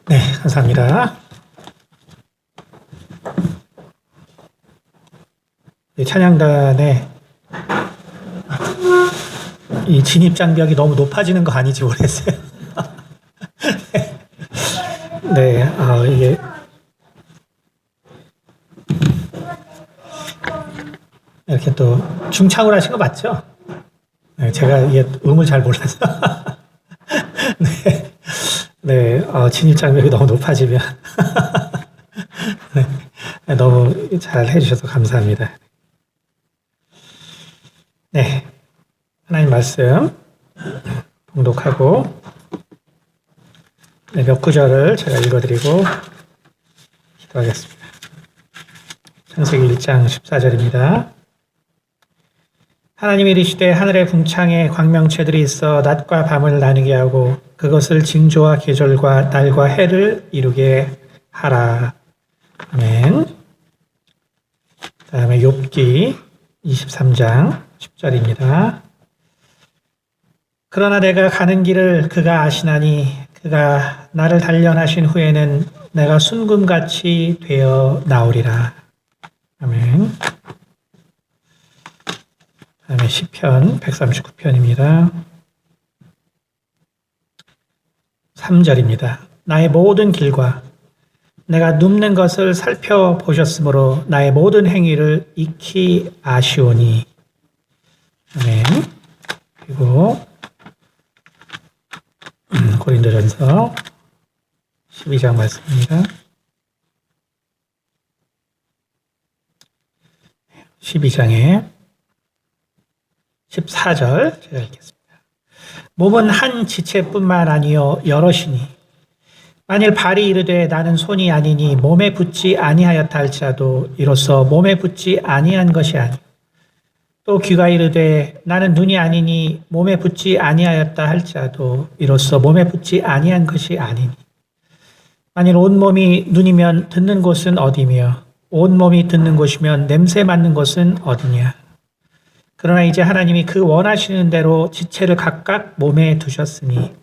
네, 감사합니다. 찬양단의 이 진입 장벽이 너무 높아지는 거 아니지 모르겠어요. 네, 이게 이렇게 또 중창을 하신 거 맞죠? 네, 제가 이게 음을 잘 몰라서. 네, 네, 진입 장벽이 너무 높아지면 네, 너무 잘 해주셔서 감사합니다. 네, 하나님 말씀 봉독하고 네, 몇 구절을 제가 읽어드리고 기도하겠습니다. 창세기 1장 14절입니다. 하나님이 이르시되 하늘의 궁창에 광명체들이 있어 낮과 밤을 나누게 하고 그것을 징조와 계절과 날과 해를 이루게 하라. 아멘. 다음에 욥기 23장 10절입니다. 그러나 내가 가는 길을 그가 아시나니 그가 나를 단련하신 후에는 내가 순금같이 되어 나오리라. 아멘. 다음에 시편 139편입니다. 3절입니다. 나의 모든 길과 내가 눕는 것을 살펴보셨으므로 나의 모든 행위를 익히 아시오니. 아멘. 그리고 고린도전서 12장 말씀입니다. 12장에 14절 제가 읽겠습니다. 몸은 한 지체뿐만 아니요 여럿이니 만일 발이 이르되 나는 손이 아니니 몸에 붙지 아니하였다 할지라도 이로써 몸에 붙지 아니한 것이 아니요 또 귀가 이르되 나는 눈이 아니니 몸에 붙지 아니하였다 할지라도 이로써 몸에 붙지 아니한 것이 아니니 만일 온몸이 눈이면 듣는 곳은 어디며 온몸이 듣는 곳이면 냄새 맡는 곳은 어디냐. 그러나 이제 하나님이 그 원하시는 대로 지체를 각각 몸에 두셨으니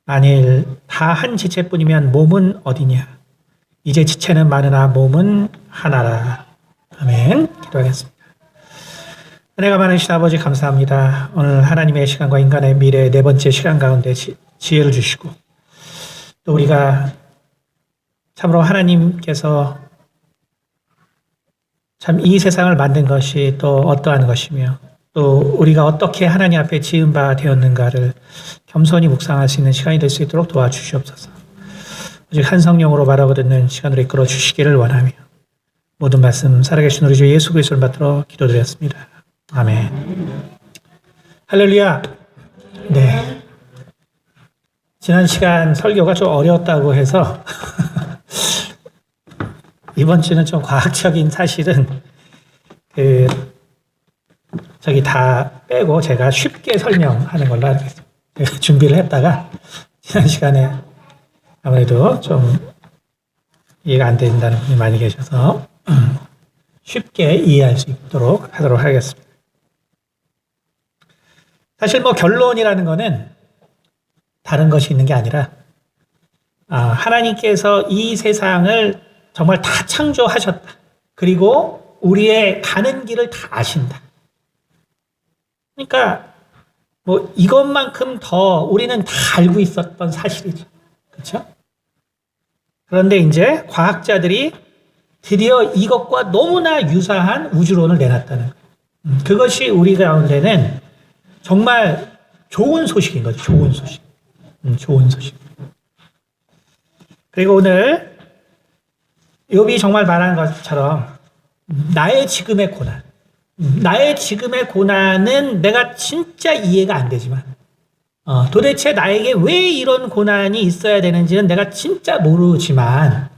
만일 다 한 지체뿐이면 몸은 어디냐. 이제 지체는 많으나 몸은 하나라. 아멘. 기도하겠습니다. 은혜가 많으신 아버지 감사합니다. 오늘 하나님의 시간과 인간의 미래 네 번째 시간 가운데 지혜를 주시고 또 우리가 참으로 하나님께서 참 이 세상을 만든 것이 또 어떠한 것이며 또 우리가 어떻게 하나님 앞에 지은 바 되었는가를 겸손히 묵상할 수 있는 시간이 될 수 있도록 도와주시옵소서. 오직 한 성령으로 바라고 듣는 시간으로 이끌어 주시기를 원하며 모든 말씀 살아계신 우리 주 예수 그리스도를 받들어 기도드렸습니다. 아멘. 할렐루야. 네. 지난 시간 설교가 좀 어려웠다고 해서 이번 주는 좀 과학적인 사실은 저기 다 빼고 제가 쉽게 설명하는 걸로 하겠습니다. 준비를 했다가 지난 시간에 아무래도 좀 이해가 안 된다는 분이 많이 계셔서 쉽게 이해할 수 있도록 하도록 하겠습니다. 사실 뭐 결론이라는 거는 다른 것이 있는 게 아니라 하나님께서 이 세상을 정말 다 창조하셨다. 그리고 우리의 가는 길을 다 아신다. 그러니까 뭐 이것만큼 더 우리는 다 알고 있었던 사실이죠. 그렇죠? 그런데 이제 과학자들이 드디어 이것과 너무나 유사한 우주론을 내놨다는 거예요. 그것이 우리 가운데는 정말 좋은 소식인 거죠. 좋은 소식. 좋은 소식. 그리고 오늘 욥이 정말 말한 것처럼 나의 지금의 고난, 나의 지금의 고난은 내가 진짜 이해가 안 되지만 도대체 나에게 왜 이런 고난이 있어야 되는지는 내가 진짜 모르지만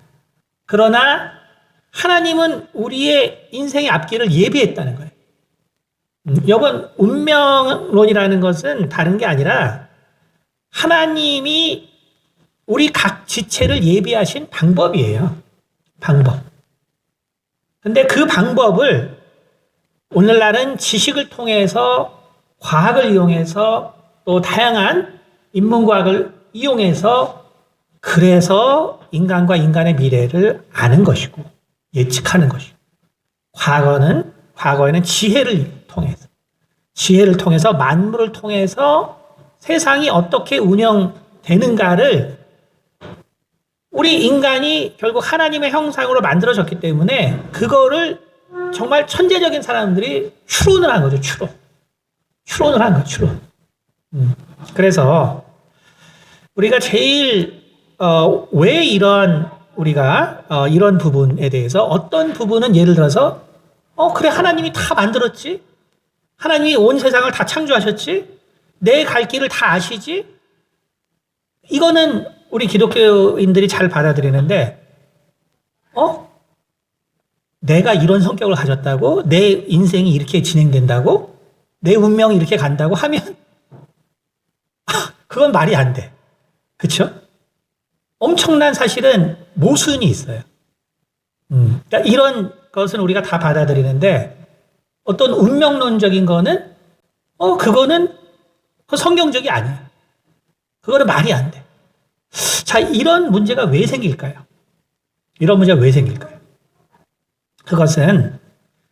그러나 하나님은 우리의 인생의 앞길을 예비했다는 거예요. 이건 운명론이라는 것은 다른 게 아니라 하나님이 우리 각 지체를 예비하신 방법이에요. 방법. 근데 그 방법을 오늘날은 지식을 통해서 과학을 이용해서 또 다양한 인문과학을 이용해서 그래서 인간과 인간의 미래를 아는 것이고 예측하는 것이고 과거에는 지혜를 통해서 만물을 통해서 세상이 어떻게 운영되는가를 우리 인간이 결국 하나님의 형상으로 만들어졌기 때문에 그거를 정말 천재적인 사람들이 추론을 한 거죠. 추론을 한 거죠. 추론. 그래서 우리가 제일 왜 우리가 이런 부분에 대해서 어떤 부분은 예를 들어서 그래 하나님이 다 만들었지. 하나님이 온 세상을 다 창조하셨지. 내 갈 길을 다 아시지. 이거는 우리 기독교인들이 잘 받아들이는데 내가 이런 성격을 가졌다고 내 인생이 이렇게 진행된다고 내 운명이 이렇게 간다고 하면 그건 말이 안 돼. 그렇죠? 엄청난 사실은 모순이 있어요. 그러니까 이런 것은 우리가 다 받아들이는데 어떤 운명론적인 거는 그거는 성경적이 아니에요. 그거는 말이 안 돼. 자, 이런 문제가 왜 생길까요? 그것은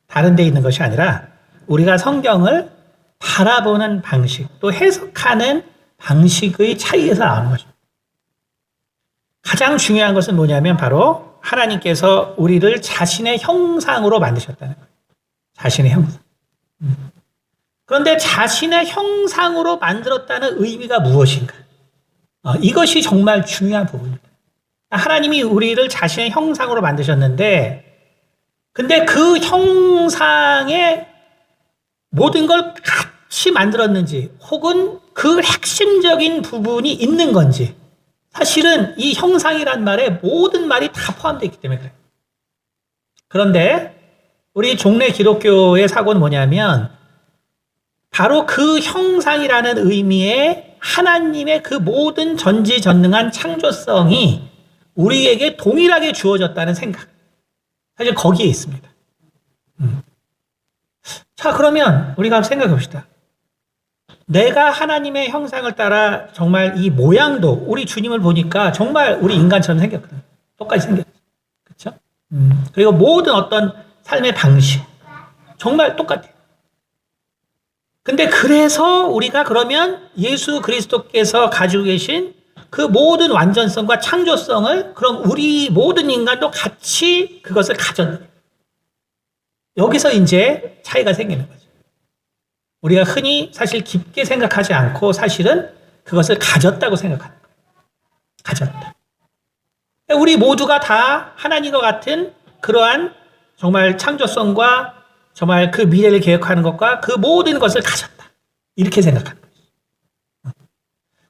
다른 데 있는 것이 아니라 우리가 성경을 바라보는 방식, 또 해석하는 방식의 차이에서 나오는 것입니다. 가장 중요한 것은 뭐냐면 바로 하나님께서 우리를 자신의 형상으로 만드셨다는 거예요. 자신의 형상. 그런데 자신의 형상으로 만들었다는 의미가 무엇인가? 이것이 정말 중요한 부분입니다. 하나님이 우리를 자신의 형상으로 만드셨는데 근데 그 형상에 모든 걸 같이 만들었는지 혹은 그 핵심적인 부분이 있는 건지 사실은 이 형상이란 말에 모든 말이 다 포함되어 있기 때문에 그래요. 그런데 우리 종래 기독교의 사고는 뭐냐면 바로 그 형상이라는 의미의 하나님의 그 모든 전지전능한 창조성이 우리에게 동일하게 주어졌다는 생각. 사실 거기에 있습니다. 자, 그러면 우리가 한번 생각해 봅시다. 내가 하나님의 형상을 따라 정말 이 모양도 우리 주님을 보니까 정말 우리 인간처럼 생겼거든요. 똑같이 생겼죠. 그렇죠? 그리고 모든 어떤 삶의 방식 정말 똑같아요. 근데 그래서 우리가 그러면 예수 그리스도께서 가지고 계신 그 모든 완전성과 창조성을 그럼 우리 모든 인간도 같이 그것을 가졌는 여기서 이제 차이가 생기는 거죠. 우리가 흔히 사실 깊게 생각하지 않고 사실은 그것을 가졌다고 생각하는 거예요. 가졌다. 우리 모두가 다 하나님과 같은 그러한 정말 창조성과 정말 그 미래를 계획하는 것과 그 모든 것을 가졌다. 이렇게 생각하는 거죠.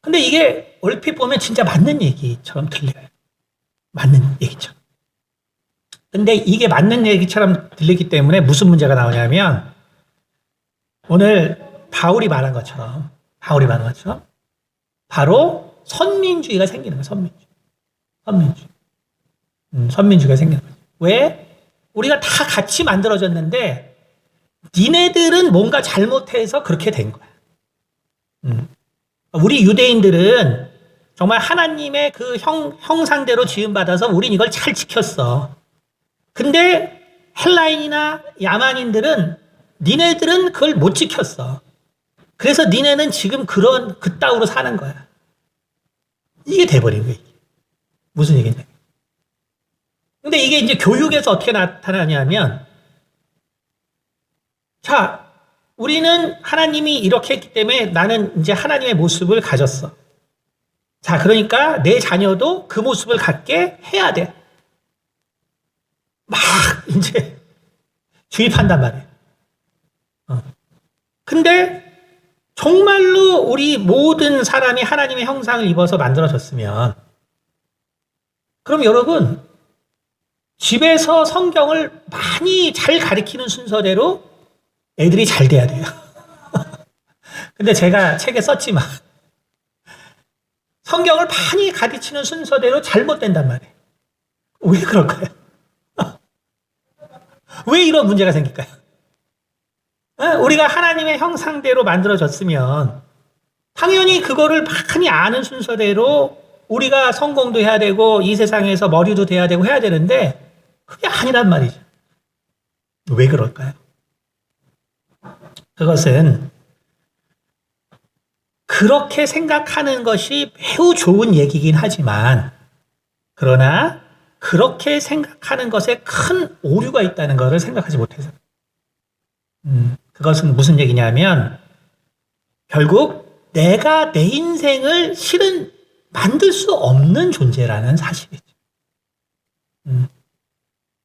근데 이게 얼핏 보면 진짜 맞는 얘기처럼 들려요. 맞는 얘기처럼. 근데 이게 맞는 얘기처럼 들리기 때문에 무슨 문제가 나오냐면 오늘 바울이 말한 것처럼 바로 선민주의가 생기는 거예요. 선민주의가 생기는 거죠. 왜? 우리가 다 같이 만들어졌는데 니네들은 뭔가 잘못해서 그렇게 된 거야. 우리 유대인들은 정말 하나님의 그 형상대로 지음받아서 우린 이걸 잘 지켰어. 근데 헬라인이나 야만인들은 니네들은 그걸 못 지켰어. 그래서 니네는 지금 그따위로 사는 거야. 이게 돼버린 거야. 무슨 얘기냐. 근데 이게 이제 교육에서 어떻게 나타나냐면 자, 우리는 하나님이 이렇게 했기 때문에 나는 이제 하나님의 모습을 가졌어. 자, 그러니까 내 자녀도 그 모습을 갖게 해야 돼. 막 이제 주입한단 말이에요. 근데 정말로 우리 모든 사람이 하나님의 형상을 입어서 만들어졌으면 그럼 여러분 집에서 성경을 많이 잘 가르치는 순서대로 애들이 잘 돼야 돼요. 근데 제가 책에 썼지만 성경을 많이 가르치는 순서대로 잘못된단 말이에요. 왜 그럴까요? 왜 이런 문제가 생길까요? 우리가 하나님의 형상대로 만들어졌으면 당연히 그거를 많이 아는 순서대로 우리가 성공도 해야 되고 이 세상에서 머리도 돼야 되고 해야 되는데 그게 아니란 말이죠. 왜 그럴까요? 그것은 그렇게 생각하는 것이 매우 좋은 얘기긴 하지만 그러나 그렇게 생각하는 것에 큰 오류가 있다는 것을 생각하지 못해서 그것은 무슨 얘기냐면 결국 내가 내 인생을 실은 만들 수 없는 존재라는 사실이죠.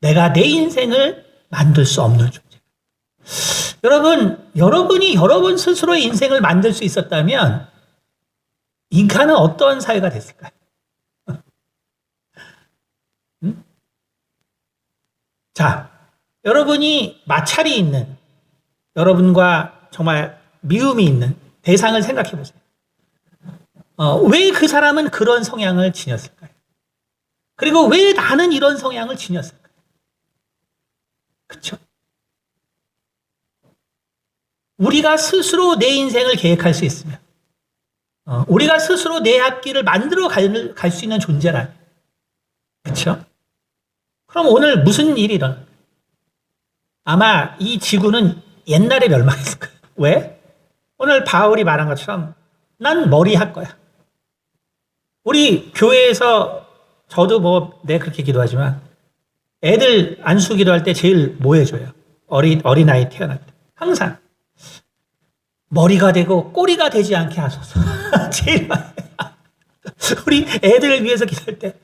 내가 내 인생을 만들 수 없는 존재. 여러분이 여러분 스스로의 인생을 만들 수 있었다면 인간은 어떤 사회가 됐을까요? 자, 여러분이 마찰이 있는, 여러분과 정말 미움이 있는 대상을 생각해 보세요. 왜 그 사람은 그런 성향을 지녔을까요? 그리고 왜 나는 이런 성향을 지녔을까요? 그렇죠? 우리가 스스로 내 인생을 계획할 수 있으면, 우리가 스스로 내 앞길을 만들어 갈 수 있는 존재라면, 그렇죠? 그럼 오늘 무슨 일이 일어날까요? 아마 이 지구는 옛날에 멸망했을 거예요. 왜? 오늘 바울이 말한 것처럼 난 머리 할 거야. 우리 교회에서 저도 그렇게 기도하지만 애들 안수 기도할 때 제일 뭐 해줘요? 어린아이 태어날 때. 항상 머리가 되고 꼬리가 되지 않게 하소서. 제일 많이. 우리 애들을 위해서 기도할 때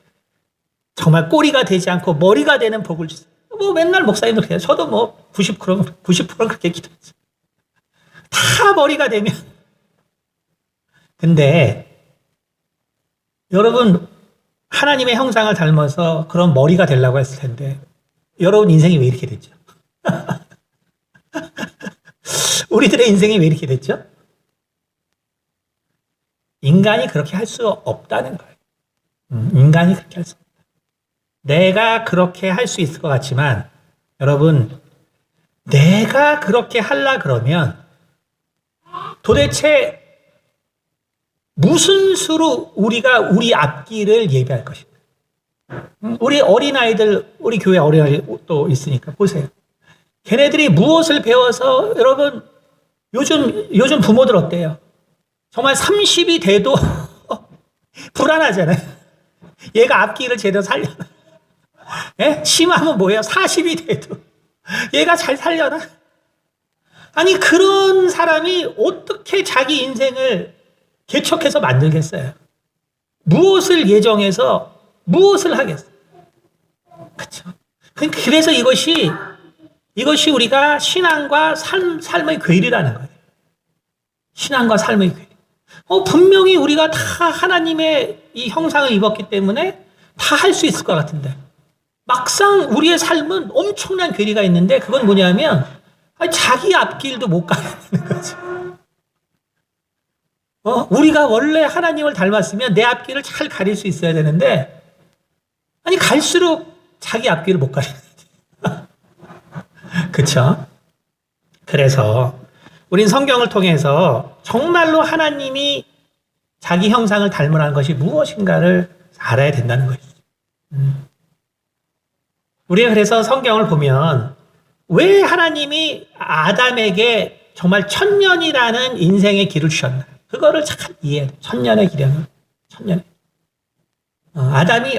정말 꼬리가 되지 않고 머리가 되는 복을 주세요. 맨날 목사님도 그래요. 저도 90%는 그렇게 기도했어요. 다 머리가 되면. 근데 여러분 하나님의 형상을 닮아서 그런 머리가 되려고 했을 텐데 여러분 인생이 왜 이렇게 됐죠? 우리들의 인생이 왜 이렇게 됐죠? 인간이 그렇게 할 수 없다는 거예요. 인간이 그렇게 할 수 없다. 내가 그렇게 할 수 있을 것 같지만 여러분 내가 그렇게 하려 그러면 도대체 무슨 수로 우리가 우리 앞길을 예비할 것인가? 우리 어린아이들, 우리 교회 어린아이도 있으니까 보세요. 걔네들이 무엇을 배워서 여러분 요즘 부모들 어때요? 정말 30이 돼도 불안하잖아요. 얘가 앞길을 제대로 살려나? 예? 심하면 뭐예요? 40이 돼도 얘가 잘 살려나? 아니 그런 사람이 어떻게 자기 인생을 개척해서 만들겠어요? 무엇을 예정해서 무엇을 하겠어요? 그렇죠? 그래서 이것이 우리가 신앙과 삶의 괴리라는 거예요. 신앙과 삶의 괴리. 분명히 우리가 다 하나님의 이 형상을 입었기 때문에 다 할 수 있을 것 같은데 막상 우리의 삶은 엄청난 괴리가 있는데 그건 뭐냐면 자기 앞길도 못 가는 거죠. 우리가 원래 하나님을 닮았으면 내 앞길을 잘 가릴 수 있어야 되는데 아니 갈수록 자기 앞길을 못 가리는 거죠. 그렇죠? 그래서 우린 성경을 통해서 정말로 하나님이 자기 형상을 닮으라는 것이 무엇인가를 알아야 된다는 것이죠. 우리가 그래서 성경을 보면 왜 하나님이 아담에게 정말 천년이라는 인생의 길을 주셨나? 그거를 잘 이해해야 돼요. 천년의 길이라는 천년의. 아담이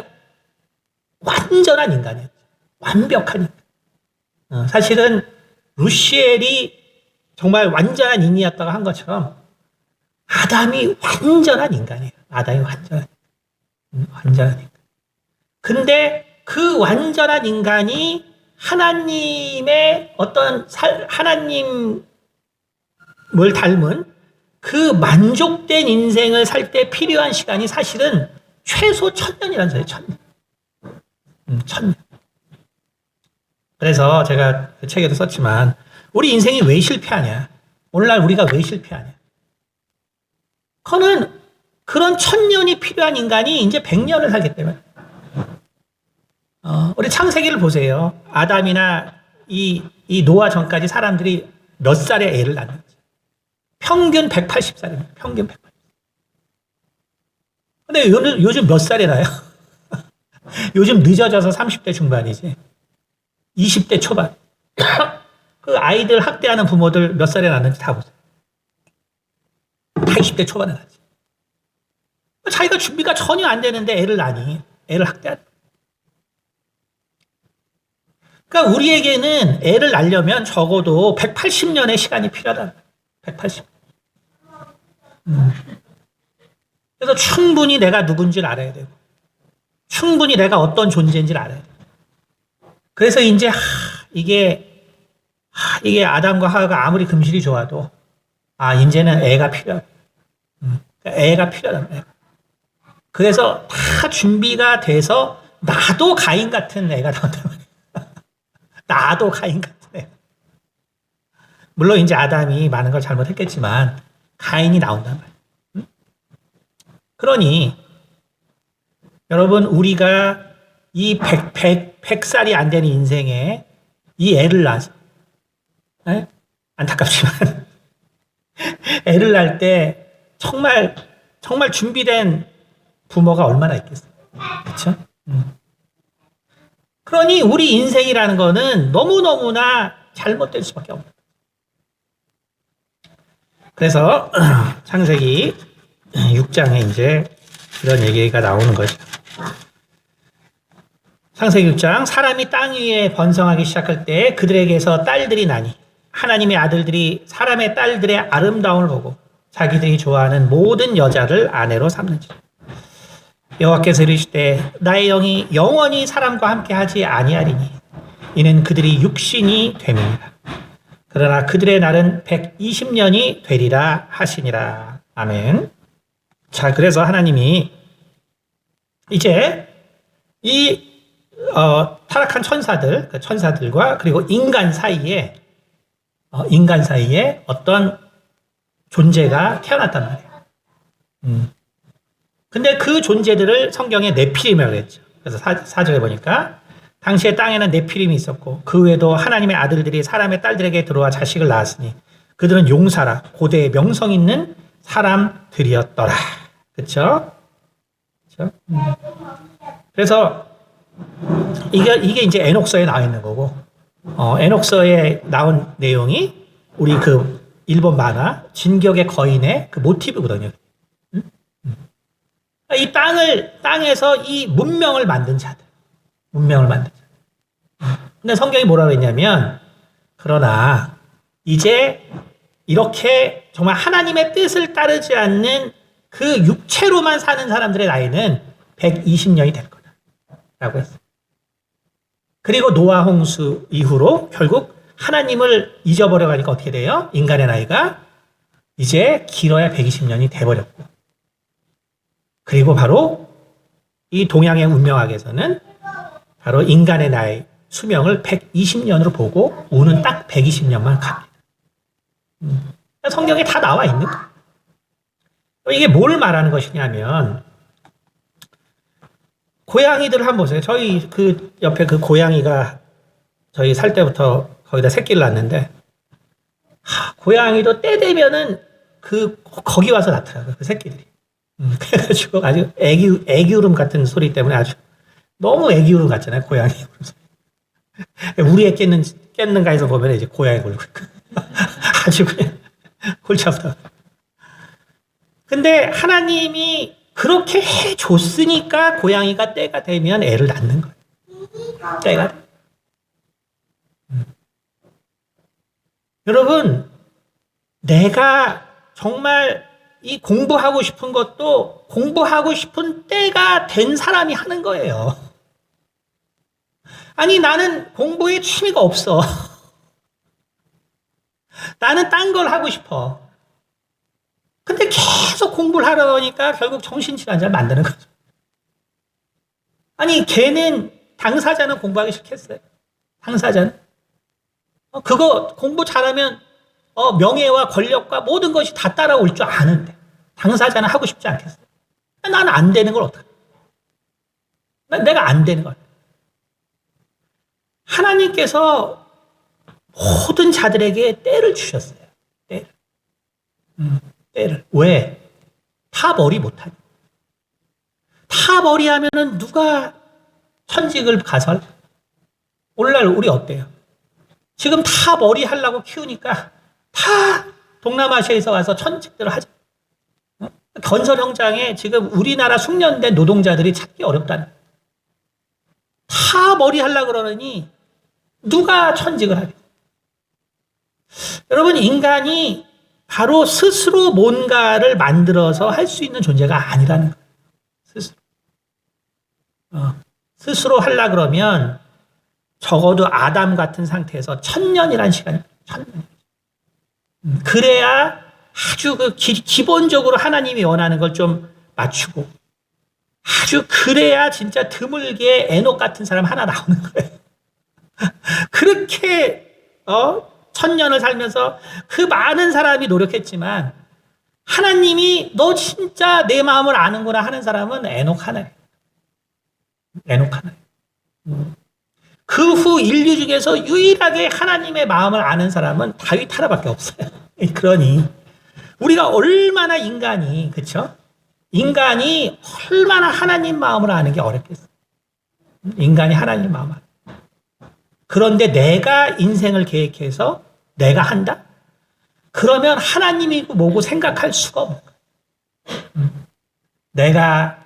완전한 인간이었죠. 완벽한 인간. 사실은 루시엘이 정말 완전한 인이었다고 한 것처럼 아담이 완전한 인간이에요. 아담이 완전한 인간. 근데 그 완전한 인간이 하나님의 하나님을 닮은 그 만족된 인생을 살 때 필요한 시간이 사실은 최소 1000년이라는 소리예요. 1000년. 1000년. 그래서 제가 그 책에도 썼지만 우리 인생이 왜 실패하냐? 오늘날 우리가 왜 실패하냐? 그거는 그런 1000년이 필요한 인간이 이제 100년을 살기 때문에. 우리 창세기를 보세요. 아담이나 이 노아 전까지 사람들이 몇 살의 애를 낳는지. 평균 180살입니다. 평균 180살. 근데 요즘 몇 살에 나요? 요즘 늦어져서 30대 중반이지. 20대 초반. 그 아이들 학대하는 부모들 몇 살에 낳는지 다 보세요. 다 20대 초반에 낳지. 자기가 준비가 전혀 안 되는데 애를 낳니? 애를 학대하는. 그러니까 우리에게는 애를 낳으려면 적어도 180년의 시간이 필요하다. 180. 그래서 충분히 내가 누군지를 알아야 되고, 충분히 내가 어떤 존재인지를 알아야 돼요. 그래서 이제 이게 아담과 하와가 아무리 금실이 좋아도 이제는 애가 필요하다. 애가 필요하다. 애가. 그래서 다 준비가 돼서 나도 가인 같은 애가 나온단 말이에요. 나도 가인 같은 애. 물론 이제 아담이 많은 걸 잘못했겠지만 가인이 나온단 말이에요. 그러니 여러분 우리가 이 100살이 안 되는 인생에 이 애를 낳아서 안타깝지만 애를 낳을 때 정말 준비된 부모가 얼마나 있겠어요. 그렇죠? 그러니 우리 인생이라는 거는 너무너무나 잘못될 수밖에 없는 거예요. 그래서 창세기 6장에 이제 이런 얘기가 나오는 거죠. 창세기 6장 사람이 땅 위에 번성하기 시작할 때 그들에게서 딸들이 나니 하나님의 아들들이 사람의 딸들의 아름다움을 보고 자기들이 좋아하는 모든 여자를 아내로 삼는지라. 여호와께서 이르시되 나의 영이 영원히 사람과 함께 하지 아니하리니 이는 그들이 육신이 됨이니라. 그러나 그들의 날은 120년이 되리라 하시니라. 아멘. 자, 그래서 하나님이 이제 이 타락한 천사들과 그리고 인간 사이에 어떤 존재가 태어났단 말이에요. 근데 그 존재들을 성경에 네피림이라고 했죠. 그래서 4절에 보니까 당시에 땅에는 네피림이 있었고 그 외에도 하나님의 아들들이 사람의 딸들에게 들어와 자식을 낳았으니 그들은 용사라 고대의 명성 있는 사람들이었더라. 그렇죠? 그래서 이게 이제 에녹서에 나와 있는 거고, 에녹서에 나온 내용이 우리 그 일본 만화 진격의 거인의 그 모티브거든요. 이 땅에서 이 문명을 만든 자들. 근데 성경이 뭐라고 했냐면, 그러나 이제 이렇게 정말 하나님의 뜻을 따르지 않는 그 육체로만 사는 사람들의 나이는 120년이 될 거다. 라고 했어요. 그리고 노아 홍수 이후로 결국 하나님을 잊어버려 가니까 어떻게 돼요? 인간의 나이가 이제 길어야 120년이 돼버렸고. 그리고 바로 이 동양의 운명학에서는 바로 인간의 나이, 수명을 120년으로 보고 우는 딱 120년만 갑니다. 성경에 다 나와 있는 거예요. 이게 뭘 말하는 것이냐면, 고양이들 한번 보세요. 저희 그 옆에 그 고양이가 저희 살 때부터 거기다 새끼를 낳는데, 고양이도 때 되면은 거기 와서 낳더라고요. 그 새끼들이. 그래가지고 아주 애기 울음 같은 소리 때문에 아주 너무 애기 울음 같잖아요. 고양이 울음. 우리 애 깼는가에서 보면 이제 고양이 울고 아주 그냥 골치 아프다. 근데 하나님이 그렇게 해줬으니까 고양이가 때가 되면 애를 낳는 거예요. 때가. 여러분, 내가 정말 이 공부하고 싶은 것도 공부하고 싶은 때가 된 사람이 하는 거예요. 아니, 나는 공부에 취미가 없어. 나는 딴 걸 하고 싶어. 근데 계속 공부를 하다 보니까 결국 정신질환자를 만드는 거죠. 아니, 걔는 당사자는 공부하기 싫겠어요. 당사자는. 그거 공부 잘하면 명예와 권력과 모든 것이 다 따라올 줄 아는데 당사자는 하고 싶지 않겠어요. 나는 안 되는 걸 어떡해. 내가 안 되는 걸. 하나님께서 모든 자들에게 때를 주셨어요. 때를. 왜? 다 머리 못하니. 다 머리하면은 누가 천직을 가설? 오늘날 우리 어때요? 지금 다 머리 하려고 키우니까 다 동남아시아에서 와서 천직들을 하자. 건설 현장에 지금 우리나라 숙련된 노동자들이 찾기 어렵다는. 다 머리 하려고 그러느니 누가 천직을 하겠어요? 여러분, 인간이 바로 스스로 뭔가를 만들어서 할 수 있는 존재가 아니라는 거예요. 스스로. 스스로 하려고 그러면 적어도 아담 같은 상태에서 1000년이라는 시간이 1000년. 그래야 아주 기본적으로 하나님이 원하는 걸 좀 맞추고, 아주 그래야 진짜 드물게 에녹 같은 사람 하나 나오는 거예요. 그렇게 1000년을 살면서 그 많은 사람이 노력했지만 하나님이 너 진짜 내 마음을 아는구나 하는 사람은 에녹 하나예요. 에녹 하나예요. 그 후 인류 중에서 유일하게 하나님의 마음을 아는 사람은 다윗 하나밖에 없어요. 그러니 우리가 얼마나 인간이, 그렇죠? 인간이 얼마나 하나님 마음을 아는 게 어렵겠어요. 인간이 하나님 마음을. 그런데 내가 인생을 계획해서 내가 한다? 그러면 하나님이고 뭐고 생각할 수가 없는 거예요. 내가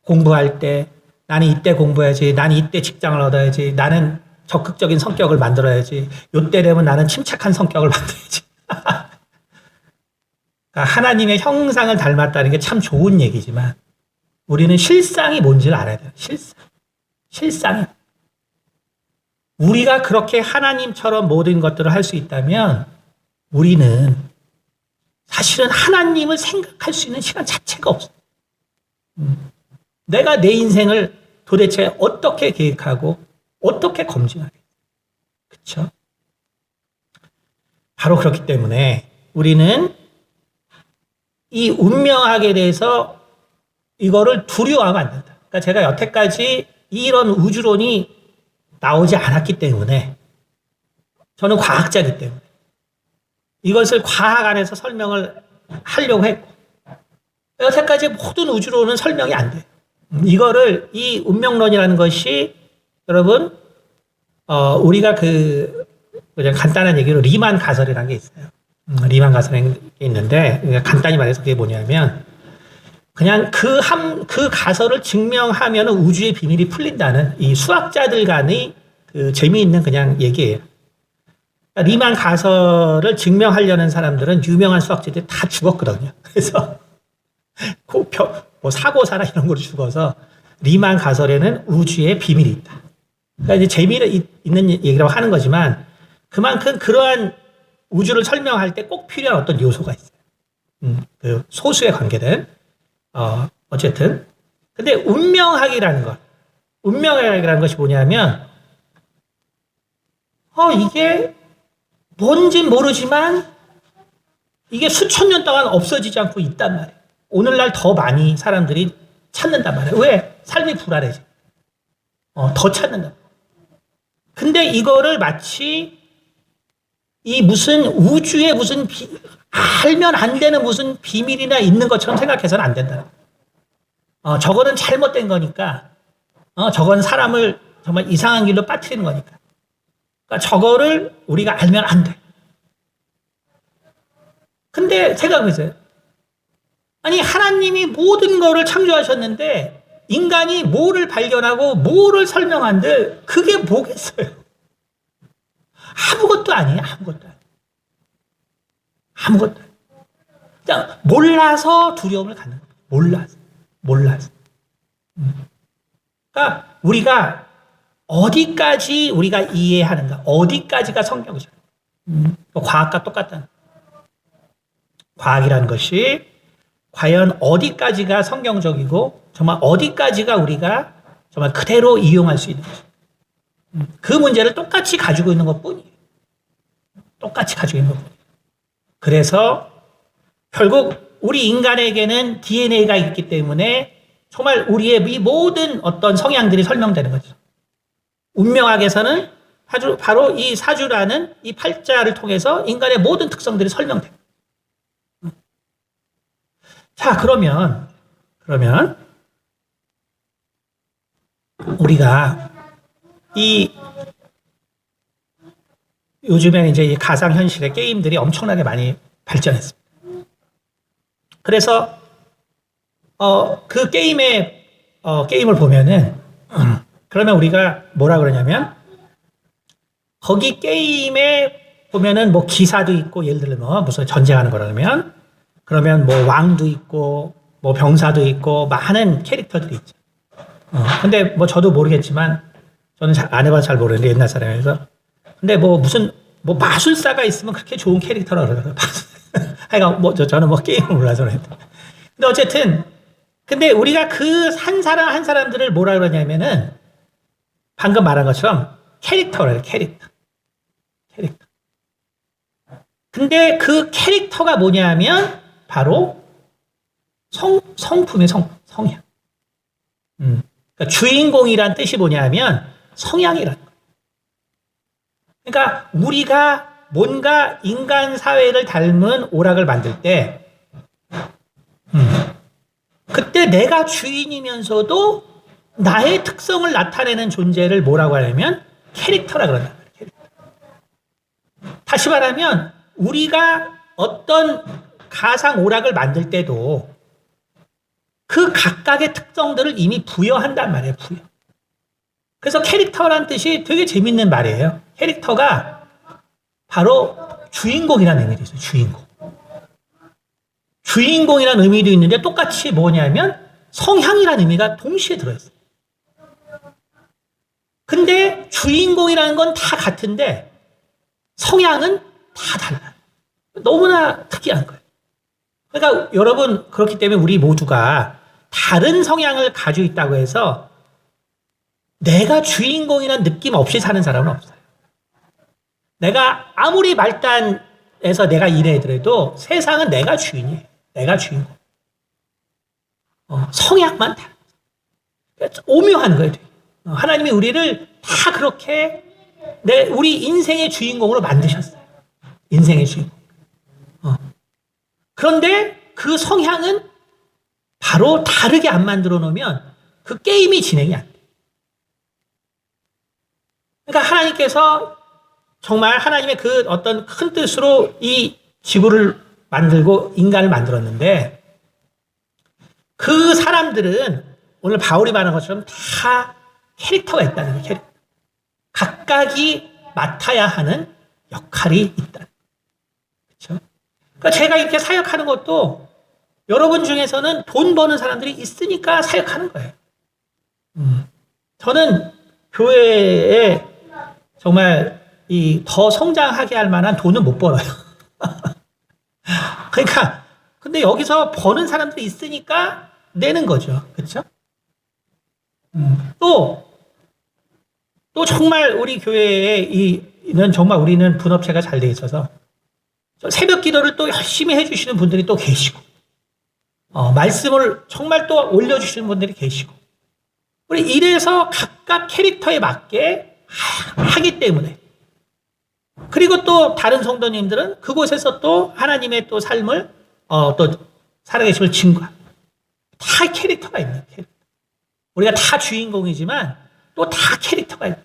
공부할 때 나는 이때 공부해야지, 나는 이때 직장을 얻어야지, 나는 적극적인 성격을 만들어야지, 요때 되면 나는 침착한 성격을 만들어야지. 그러니까 하나님의 형상을 닮았다는 게 참 좋은 얘기지만 우리는 실상이 뭔지를 알아야 돼요. 실상이. 우리가 그렇게 하나님처럼 모든 것들을 할 수 있다면 우리는 사실은 하나님을 생각할 수 있는 시간 자체가 없어요. 내가 내 인생을 도대체 어떻게 계획하고 어떻게 검증하겠어요? 그렇죠? 바로 그렇기 때문에 우리는 이 운명학에 대해서 이거를 두려워하면 안 된다. 그러니까 제가 여태까지 이런 우주론이 나오지 않았기 때문에, 저는 과학자이기 때문에 이것을 과학 안에서 설명을 하려고 했고, 여태까지 모든 우주론은 설명이 안 돼요. 이거를, 이 운명론이라는 것이 여러분, 우리가 그냥 간단한 얘기로 리만 가설이라는 게 있어요. 리만 가설이라는 게 있는데, 간단히 말해서 그게 뭐냐면, 그냥 그 가설을 증명하면 우주의 비밀이 풀린다는 이 수학자들 간의 그 재미있는 그냥 얘기예요. 리만 가설을 증명하려는 사람들은 유명한 수학자들이 다 죽었거든요. 그래서 뭐 사고사나 이런 걸로 죽어서 리만 가설에는 우주의 비밀이 있다. 그러니까 이제 재미가 있는 얘기라고 하는 거지만 그만큼 그러한 우주를 설명할 때 꼭 필요한 어떤 요소가 있어요. 그 소수에 관계된. 어쨌든. 근데 운명학이라는 것이 뭐냐면, 이게 뭔지 모르지만 이게 수천 년 동안 없어지지 않고 있단 말이에요. 오늘날 더 많이 사람들이 찾는단 말이에요. 왜? 삶이 불안해져. 더 찾는다. 근데 이거를 마치 이 무슨 우주에 무슨 알면 안 되는 무슨 비밀이나 있는 것처럼 생각해서는 안 된다. 저거는 잘못된 거니까, 저건 사람을 정말 이상한 길로 빠뜨리는 거니까. 그러니까 저거를 우리가 알면 안 돼. 근데 생각해보세요. 아니, 하나님이 모든 거를 창조하셨는데 인간이 뭐를 발견하고 뭐를 설명한들 그게 뭐겠어요? 아무것도 아니에요. 아무것도 아니에요. 그냥 몰라서 두려움을 갖는 거예요. 몰라서. 그러니까 우리가 어디까지 우리가 이해하는가, 어디까지가 성경이죠. 과학과 똑같다는 거예요. 과학이라는 것이 과연 어디까지가 성경적이고 정말 어디까지가 우리가 정말 그대로 이용할 수 있는 것이죠. 그 문제를 똑같이 가지고 있는 것뿐이에요. 똑같이 가지고 있는 것뿐이에요. 그래서 결국 우리 인간에게는 DNA가 있기 때문에 정말 우리의 이 모든 어떤 성향들이 설명되는 거죠. 운명학에서는 바로 이 사주라는 이 팔자를 통해서 인간의 모든 특성들이 설명돼요. 자, 그러면 우리가 이 요즘에는 이제 이 가상현실의 게임들이 엄청나게 많이 발전했습니다. 그래서 그 게임을 보면은 그러면 우리가 뭐라 그러냐면 거기 게임에 보면은 뭐 기사도 있고 예를 들면 뭐 무슨 전쟁하는 거라 그러면 뭐 왕도 있고 뭐 병사도 있고 많은 캐릭터들이 있죠. 근데 뭐 저도 모르겠지만 저는 안 해봐서 잘 모르는데 옛날 사람이라서 근데 뭐 무슨 뭐 마술사가 있으면 그렇게 좋은 캐릭터라 그러더라고요. 하여간 뭐 저는 뭐 게임을 몰라서 그랬는데 근데 어쨌든 근데 우리가 그 한 사람 한 사람들을 뭐라 그러냐면은 방금 말한 것처럼 캐릭터래요. 캐릭터. 근데 그 캐릭터가 뭐냐면 바로 성품의 성향. 그러니까 주인공이란 뜻이 뭐냐면 성향이라는 거예요. 그러니까 우리가 뭔가 인간 사회를 닮은 오락을 만들 때 그때 내가 주인이면서도 나의 특성을 나타내는 존재를 뭐라고 하냐면 캐릭터라 그런다. 캐릭터. 다시 말하면 우리가 어떤 가상 오락을 만들 때도 그 각각의 특성들을 이미 부여한단 말이에요. 부여. 그래서 캐릭터란 뜻이 되게 재밌는 말이에요. 캐릭터가 바로 주인공이라는 의미도 있어요. 주인공이라는 의미도 있는데 똑같이 뭐냐면 성향이라는 의미가 동시에 들어있어요. 근데 주인공이라는 건 다 같은데 성향은 다 달라요. 너무나 특이한 거예요. 그러니까 여러분 그렇기 때문에 우리 모두가 다른 성향을 가지고 있다고 해서 내가 주인공이라는 느낌 없이 사는 사람은 없어요. 내가 아무리 말단에서 내가 일해더라도 세상은 내가 주인이에요. 내가 주인공. 성향만 달라요. 오묘한 거예요. 하나님이 우리를 다 그렇게 우리 인생의 주인공으로 만드셨어요. 인생의 주인공. 그런데 그 성향은 바로 다르게 안 만들어 놓으면 그 게임이 진행이 안 돼요. 그러니까 하나님께서 정말 하나님의 그 어떤 큰 뜻으로 이 지구를 만들고 인간을 만들었는데 그 사람들은 오늘 바울이 말한 것처럼 다 캐릭터가 있다는 거예요. 캐릭터. 각각이 맡아야 하는 역할이 있다. 그렇죠? 그러니까 제가 이렇게 사역하는 것도 여러분 중에서는 돈 버는 사람들이 있으니까 사역하는 거예요. 저는 교회에 정말 더 성장하게 할 만한 돈은 못 벌어요. 그러니까 근데 여기서 버는 사람들이 있으니까 내는 거죠. 그렇죠? 또 정말 우리 교회에는 정말 우리는 분업체가 잘 돼 있어서 새벽 기도를 또 열심히 해주시는 분들이 또 계시고 말씀을 정말 또 올려주시는 분들이 계시고 우리 이래서 각각 캐릭터에 맞게 하기 때문에 그리고 또 다른 성도님들은 그곳에서 또 하나님의 또 삶을 또 살아계심을 증거합니다. 다 캐릭터가 있는 캐릭터. 우리가 다 주인공이지만 또 다 캐릭터가 있는.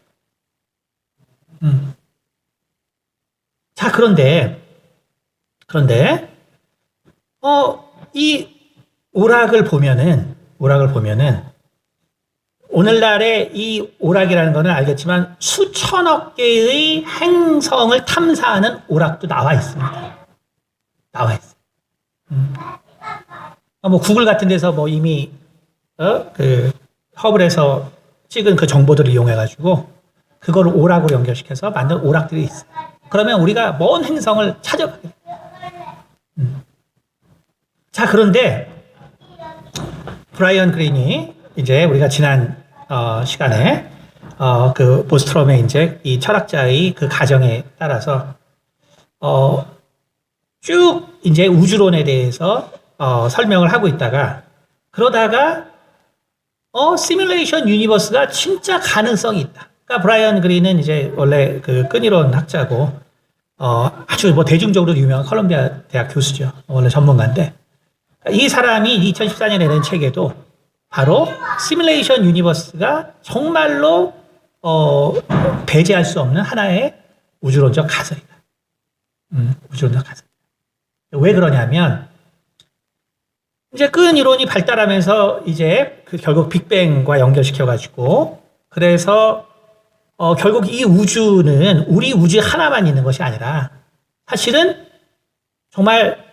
자 그런데 이 오락을 보면은 오늘날의 이 오락이라는 거는 알겠지만 수천억 개의 행성을 탐사하는 오락도 나와 있습니다. 나와 있어요. 뭐 구글 같은 데서 뭐 이미 그 허블에서 찍은 그 정보들을 이용해 가지고 그걸 오락으로 연결시켜서 만든 오락들이 있어요. 그러면 우리가 먼 행성을 찾아가게 돼요. 자 그런데 브라이언 그린이 이제 우리가 지난 시간에 그 보스트롬의 이제 이 철학자의 그 가정에 따라서 쭉 이제 우주론에 대해서 설명을 하고 있다가 그러다가 시뮬레이션 유니버스가 진짜 가능성이 있다. 그러니까 브라이언 그린은 이제 원래 그 끈이론 학자고 아주 뭐 대중적으로 유명한 컬럼비아 대학 교수죠. 원래 전문가인데 이 사람이 2014년에 낸 책에도 바로 시뮬레이션 유니버스가 정말로 배제할 수 없는 하나의 우주론적 가설이다. 우주론적 가설. 왜 그러냐면 이제 끈 이론이 발달하면서 이제 결국 빅뱅과 연결시켜가지고 그래서 결국 이 우주는 우리 우주 하나만 있는 것이 아니라 사실은 정말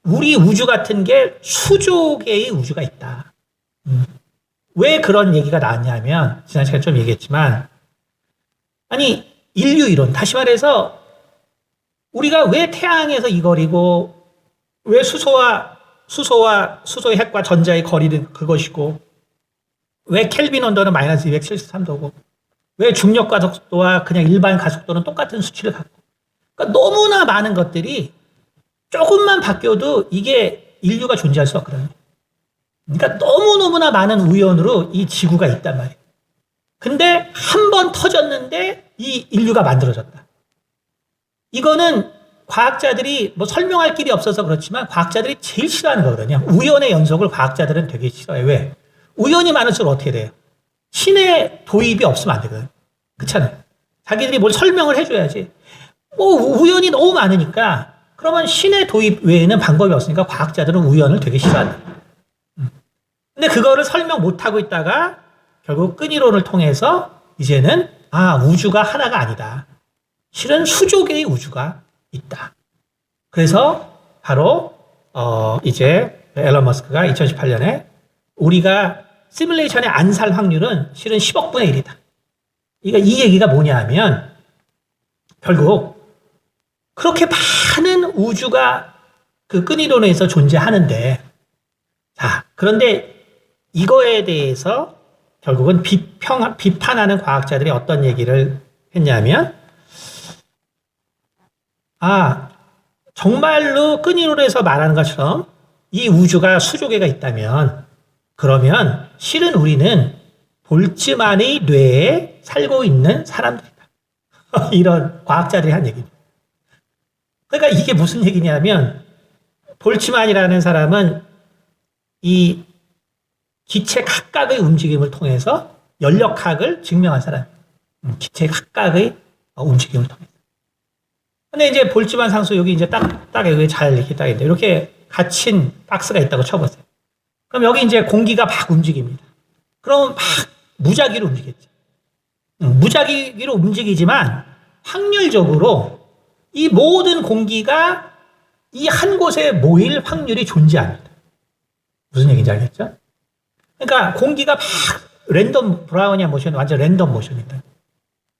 우리 우주 같은 게 수조 개의 우주가 있다. 왜 그런 얘기가 나왔냐면 지난 시간에 좀 얘기했지만 아니 인류 이론 다시 말해서 우리가 왜 태양에서 이 거리고 왜 수소의 핵과 전자의 거리는 그것이고 왜 켈빈 온도는 마이너스 273도고 왜 중력 가속도와 그냥 일반 가속도는 똑같은 수치를 갖고 그러니까 너무나 많은 것들이 조금만 바뀌어도 이게 인류가 존재할 수 없거든요. 그러니까 너무너무나 많은 우연으로 이 지구가 있단 말이에요. 근데 한 번 터졌는데 이 인류가 만들어졌다. 이거는 과학자들이 뭐 설명할 길이 없어서 그렇지만 과학자들이 제일 싫어하는 거거든요. 우연의 연속을 과학자들은 되게 싫어해요. 왜? 우연이 많을수록 어떻게 돼요? 신의 도입이 없으면 안 되거든요. 그렇잖아요. 자기들이 뭘 설명을 해줘야지. 뭐 우연이 너무 많으니까 그러면 신의 도입 외에는 방법이 없으니까 과학자들은 우연을 되게 싫어한다. 근데 그거를 설명 못하고 있다가 결국 끈이론을 통해서 이제는 우주가 하나가 아니다. 실은 수조 개의 우주가 있다. 그래서 바로 이제 앨런 머스크가 2018년에 우리가 시뮬레이션에 안 살 확률은 실은 10억분의 1이다. 그러니까 이 얘기가 뭐냐 하면 결국 그렇게 많은 우주가 그 끈이론에서 존재하는데 자, 그런데 이거에 대해서 결국은 비판하는 과학자들이 어떤 얘기를 했냐면 정말로 끈이론에서 말하는 것처럼 이 우주가 수조 개가 있다면 그러면 실은 우리는 볼츠만의 뇌에 살고 있는 사람들이다. 이런 과학자들이 한 얘기입니다. 그러니까 이게 무슨 얘기냐면 볼츠만이라는 사람은 이 기체 각각의 움직임을 통해서 연력학을 증명한 사람이에요. 기체 각각의 움직임을 통해서. 근데 이제 볼츠만 상수 여기 이제 딱 여기 잘 이렇게 딱 있는데 이렇게 갇힌 박스가 있다고 쳐보세요. 그럼 여기 이제 공기가 막 움직입니다. 그럼 막 무작위로 움직이겠죠. 무작위로 움직이지만 확률적으로 이 모든 공기가 이 한 곳에 모일 확률이 존재합니다. 무슨 얘기인지 알겠죠? 그러니까 공기가 막 랜덤 브라우니안 모션, 완전 랜덤 모션입니다.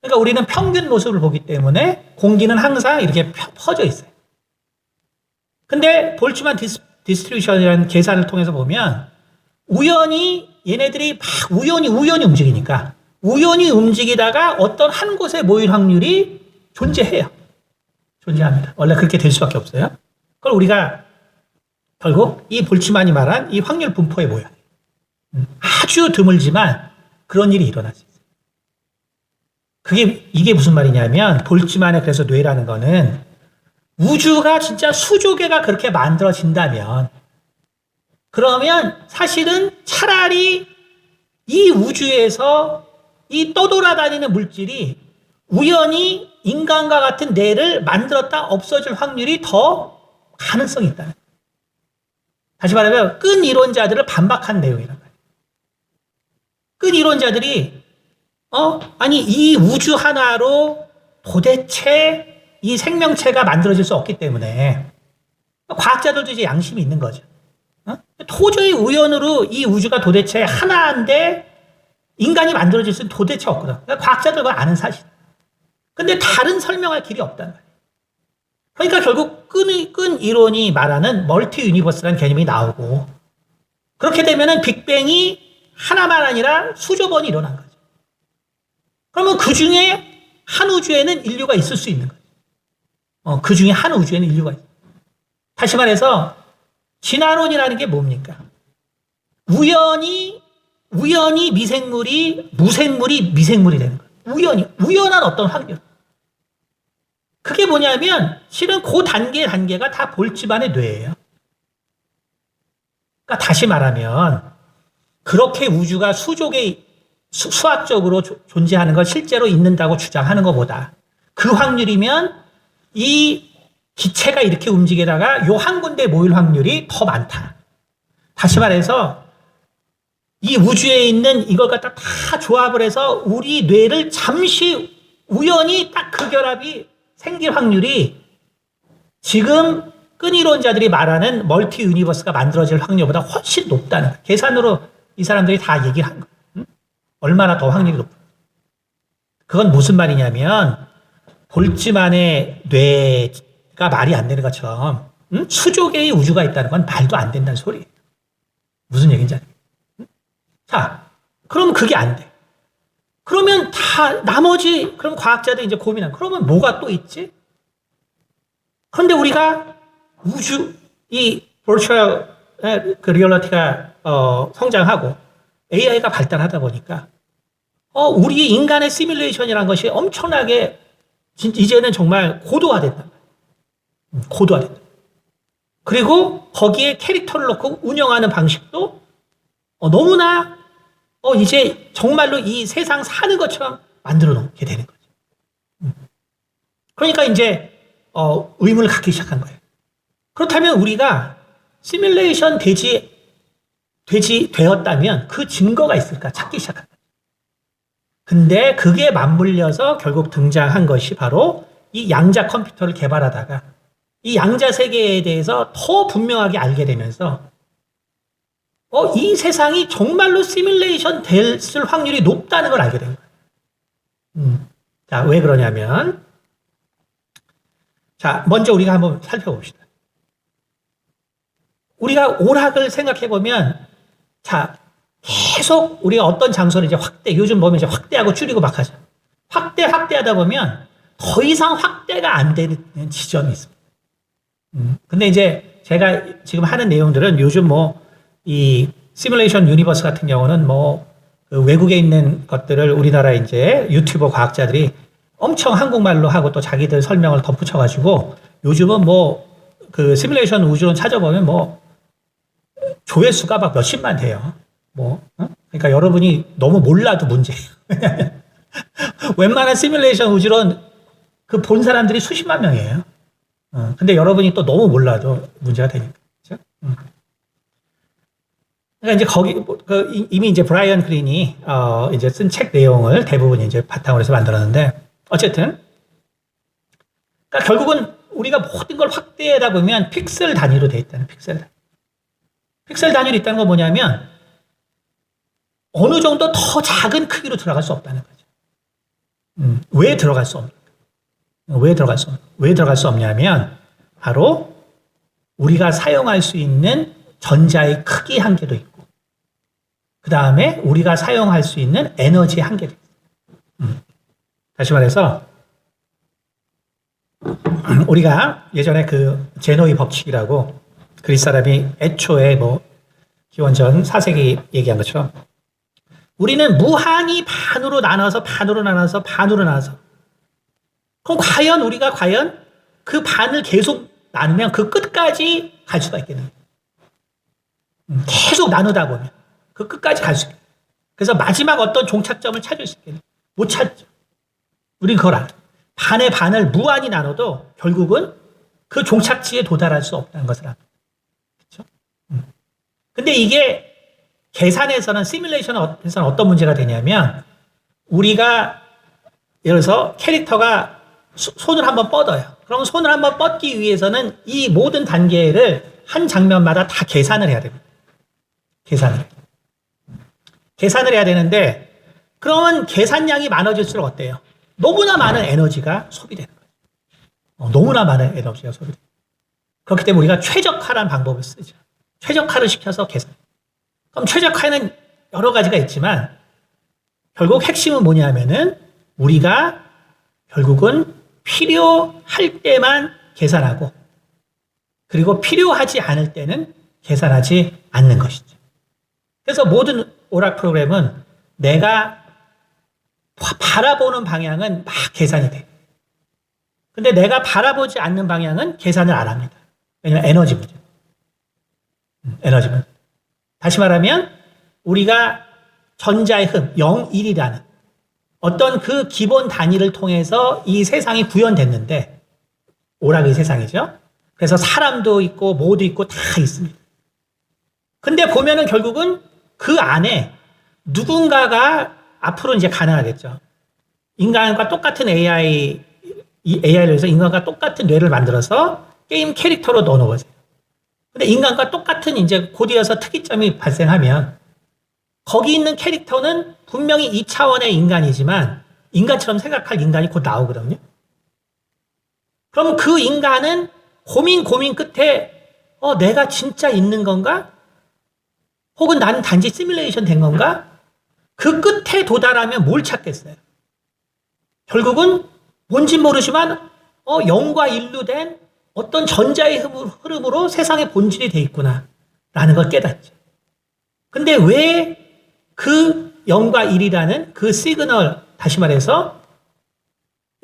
그러니까 우리는 평균 모습을 보기 때문에 공기는 항상 이렇게 퍼져 있어요. 근데 볼츠만 디스트리뷰션이라는 계산을 통해서 보면 우연히 얘네들이 막 우연히 움직이니까 우연히 움직이다가 어떤 한 곳에 모일 확률이 존재해요. 존재합니다. 원래 그렇게 될 수밖에 없어요. 그걸 우리가 결국 이 볼츠만이 말한 이 확률 분포에 모여요. 아주 드물지만 그런 일이 일어나지. 이게 무슨 말이냐면 볼츠만의 그래서 뇌라는 거는 우주가 진짜 수조 개가 그렇게 만들어진다면 그러면 사실은 차라리 이 우주에서 이 떠돌아다니는 물질이 우연히 인간과 같은 뇌를 만들었다 없어질 확률이 더 가능성이 있다는 거예요. 다시 말하면 끈 이론자들을 반박한 내용이란 말이에요. 끈 이론자들이 아니 이 우주 하나로 도대체 이 생명체가 만들어질 수 없기 때문에 과학자들도 이제 양심이 있는 거죠. 도저히 우연으로 이 우주가 도대체 하나인데 인간이 만들어질 수는 도대체 없거든. 그러니까 과학자들과 아는 사실. 근데 다른 설명할 길이 없단 말이에요. 그러니까 결국 끈 이론이 말하는 멀티 유니버스라는 개념이 나오고 그렇게 되면은 빅뱅이 하나만 아니라 수조 번이 일어난 거죠. 그러면 그 중에 한 우주에는 인류가 있을 수 있는 거죠. 그 중에 한 우주에는 인류가 있어요. 다시 말해서 진화론이라는 게 뭡니까? 우연히 무생물이 미생물이 되는 거예요. 우연한 어떤 확률. 그게 뭐냐면 실은 그 단계가 다 볼츠만의 뇌예요. 그러니까 다시 말하면 그렇게 우주가 수족의 수학적으로 존재하는 걸 실제로 있는다고 주장하는 것보다 그 확률이면 이 기체가 이렇게 움직이다가 요 한 군데 모일 확률이 더 많다. 다시 말해서 이 우주에 있는 이걸 갖다 다 조합을 해서 우리 뇌를 잠시 우연히 딱 그 결합이 생길 확률이 지금 끈이론자들이 말하는 멀티 유니버스가 만들어질 확률보다 훨씬 높다는 거예요. 계산으로 이 사람들이 다 얘기를 한 거예요. 얼마나 더 확률이 높은. 그건 무슨 말이냐면 볼츠만의 뇌가 말이 안 되는 것처럼 수조 개의 우주가 있다는 건 말도 안 된다는 소리예요. 무슨 얘기인지 알겠어요? 자, 그럼 그게 안 돼. 그러면 다 나머지 그럼 과학자들이 이제 고민한 그러면 뭐가 또 있지? 그런데 우리가 우주 이 버추얼 그 리얼리티가 성장하고 AI가 발달하다 보니까 우리 인간의 시뮬레이션이라는 것이 엄청나게 이제는 정말 고도화됐다. 고도화됐다. 그리고 거기에 캐릭터를 넣고 운영하는 방식도 너무나 이제 정말로 이 세상 사는 것처럼 만들어 놓게 되는 거죠. 그러니까 이제 의문을 갖기 시작한 거예요. 그렇다면 우리가 시뮬레이션 되었다면 그 증거가 있을까 찾기 시작한 거예요. 근데 그게 맞물려서 결국 등장한 것이 바로 이 양자 컴퓨터를 개발하다가 이 양자 세계에 대해서 더 분명하게 알게 되면서 이 세상이 정말로 시뮬레이션 됐을 확률이 높다는 걸 알게 된 거예요. 자, 왜 그러냐면 자, 먼저 우리가 한번 살펴봅시다. 우리가 오락을 생각해 보면 자, 계속 우리가 어떤 장소를 이제 요즘 보면 이제 확대하고 줄이고 막 하죠. 확대하다 보면 더 이상 확대가 안 되는 지점이 있습니다. 근데 이제 제가 지금 하는 내용들은 요즘 이 시뮬레이션 유니버스 같은 경우는 그 외국에 있는 것들을 우리나라 이제 유튜버 과학자들이 엄청 한국말로 하고 또 자기들 설명을 덧붙여가지고 요즘은 그 시뮬레이션 우주론 찾아보면 조회수가 막 몇십만 돼요. 그러니까 여러분이 너무 몰라도 문제예요. 웬만한 시뮬레이션 우주론 그 본 사람들이 수십만 명이에요. 근데 여러분이 또 너무 몰라도 문제가 되니까. 그렇죠? 그러니까 이제 이미 이제 브라이언 그린이 이제 쓴 책 내용을 대부분 이제 바탕으로 해서 만들었는데 어쨌든 그러니까 결국은 우리가 모든 걸 확대하다 보면 픽셀 단위로 돼 있다는 픽셀 단위로 있다는 건 뭐냐면 어느 정도 더 작은 크기로 들어갈 수 없다는 거죠. 왜 들어갈 수 없는가? 왜 들어갈 수 없냐면 바로 우리가 사용할 수 있는 전자의 크기 한계도 있고 그 다음에 우리가 사용할 수 있는 에너지 한계도 있어요. 다시 말해서 우리가 예전에 그 제노의 법칙이라고 그리스 사람이 애초에 기원전 4세기 얘기한 것처럼 우리는 무한히 반으로 나눠서 그럼 우리가 과연 그 반을 계속 나누면 그 끝까지 갈 수가 있겠는가? 계속 나누다 보면 그 끝까지 갈 수 있겠다. 그래서 마지막 어떤 종착점을 찾을 수 있겠냐? 못 찾죠. 우리는 그걸 알아. 반의 반을 무한히 나눠도 결국은 그 종착지에 도달할 수 없다는 것을 알아. 그렇죠? 근데 이게 계산에서는 시뮬레이션에서는 어떤 문제가 되냐면 우리가 예를 들어서 캐릭터가 손을 한번 뻗어요. 그럼 손을 한번 뻗기 위해서는 이 모든 단계를 한 장면마다 다 계산을 해야 됩니다. 계산을 해야 되는데 그러면 계산량이 많아질수록 어때요? 너무나 많은 에너지가 소비되는 거예요. 너무나 많은 에너지가 소비돼요. 그렇기 때문에 우리가 최적화라는 방법을 쓰죠. 최적화를 시켜서 계산. 그럼 최적화에는 여러 가지가 있지만 결국 핵심은 뭐냐면은 우리가 결국은 필요할 때만 계산하고 그리고 필요하지 않을 때는 계산하지 않는 것이죠. 그래서 모든 오락 프로그램은 내가 바라보는 방향은 막 계산이 돼. 근데 내가 바라보지 않는 방향은 계산을 안 합니다. 왜냐하면 에너지 문제. 다시 말하면 우리가 전자의 흐름, 0, 1이라는 어떤 그 기본 단위를 통해서 이 세상이 구현됐는데, 오락의 세상이죠. 그래서 사람도 있고, 뭐도 있고, 다 있습니다. 근데 보면은 결국은 그 안에 누군가가 앞으로 이제 가능하겠죠. 인간과 똑같은 AI를 해서 인간과 똑같은 뇌를 만들어서 게임 캐릭터로 넣어놓으세요. 근데 인간과 똑같은 이제 곧이어서 특이점이 발생하면 거기 있는 캐릭터는 분명히 2차원의 인간이지만 인간처럼 생각할 인간이 곧 나오거든요. 그럼 그 인간은 고민 끝에 내가 진짜 있는 건가? 혹은 나는 단지 시뮬레이션 된 건가? 그 끝에 도달하면 뭘 찾겠어요? 결국은 뭔진 모르지만 0과 1로 된 어떤 전자의 흐름으로 세상의 본질이 돼 있구나 라는 걸 깨닫죠. 근데 왜 그 0과 1이라는 그 시그널, 다시 말해서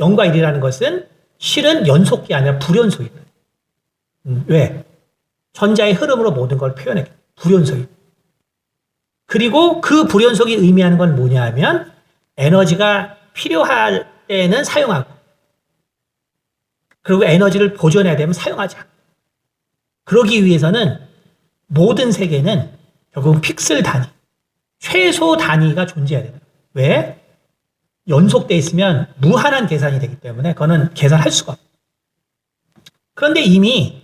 0과 1이라는 것은 실은 연속이 아니라 불연속이거든요. 왜? 전자의 흐름으로 모든 걸 표현해. 불연속이. 그리고 그 불연속이 의미하는 건 뭐냐 하면 에너지가 필요할 때는 사용하고 그리고 에너지를 보존해야 되면 사용하지 않고 그러기 위해서는 모든 세계는 결국은 픽셀 단위, 최소 단위가 존재해야 돼요. 왜? 연속돼 있으면 무한한 계산이 되기 때문에 그거는 계산할 수가 없어요. 그런데 이미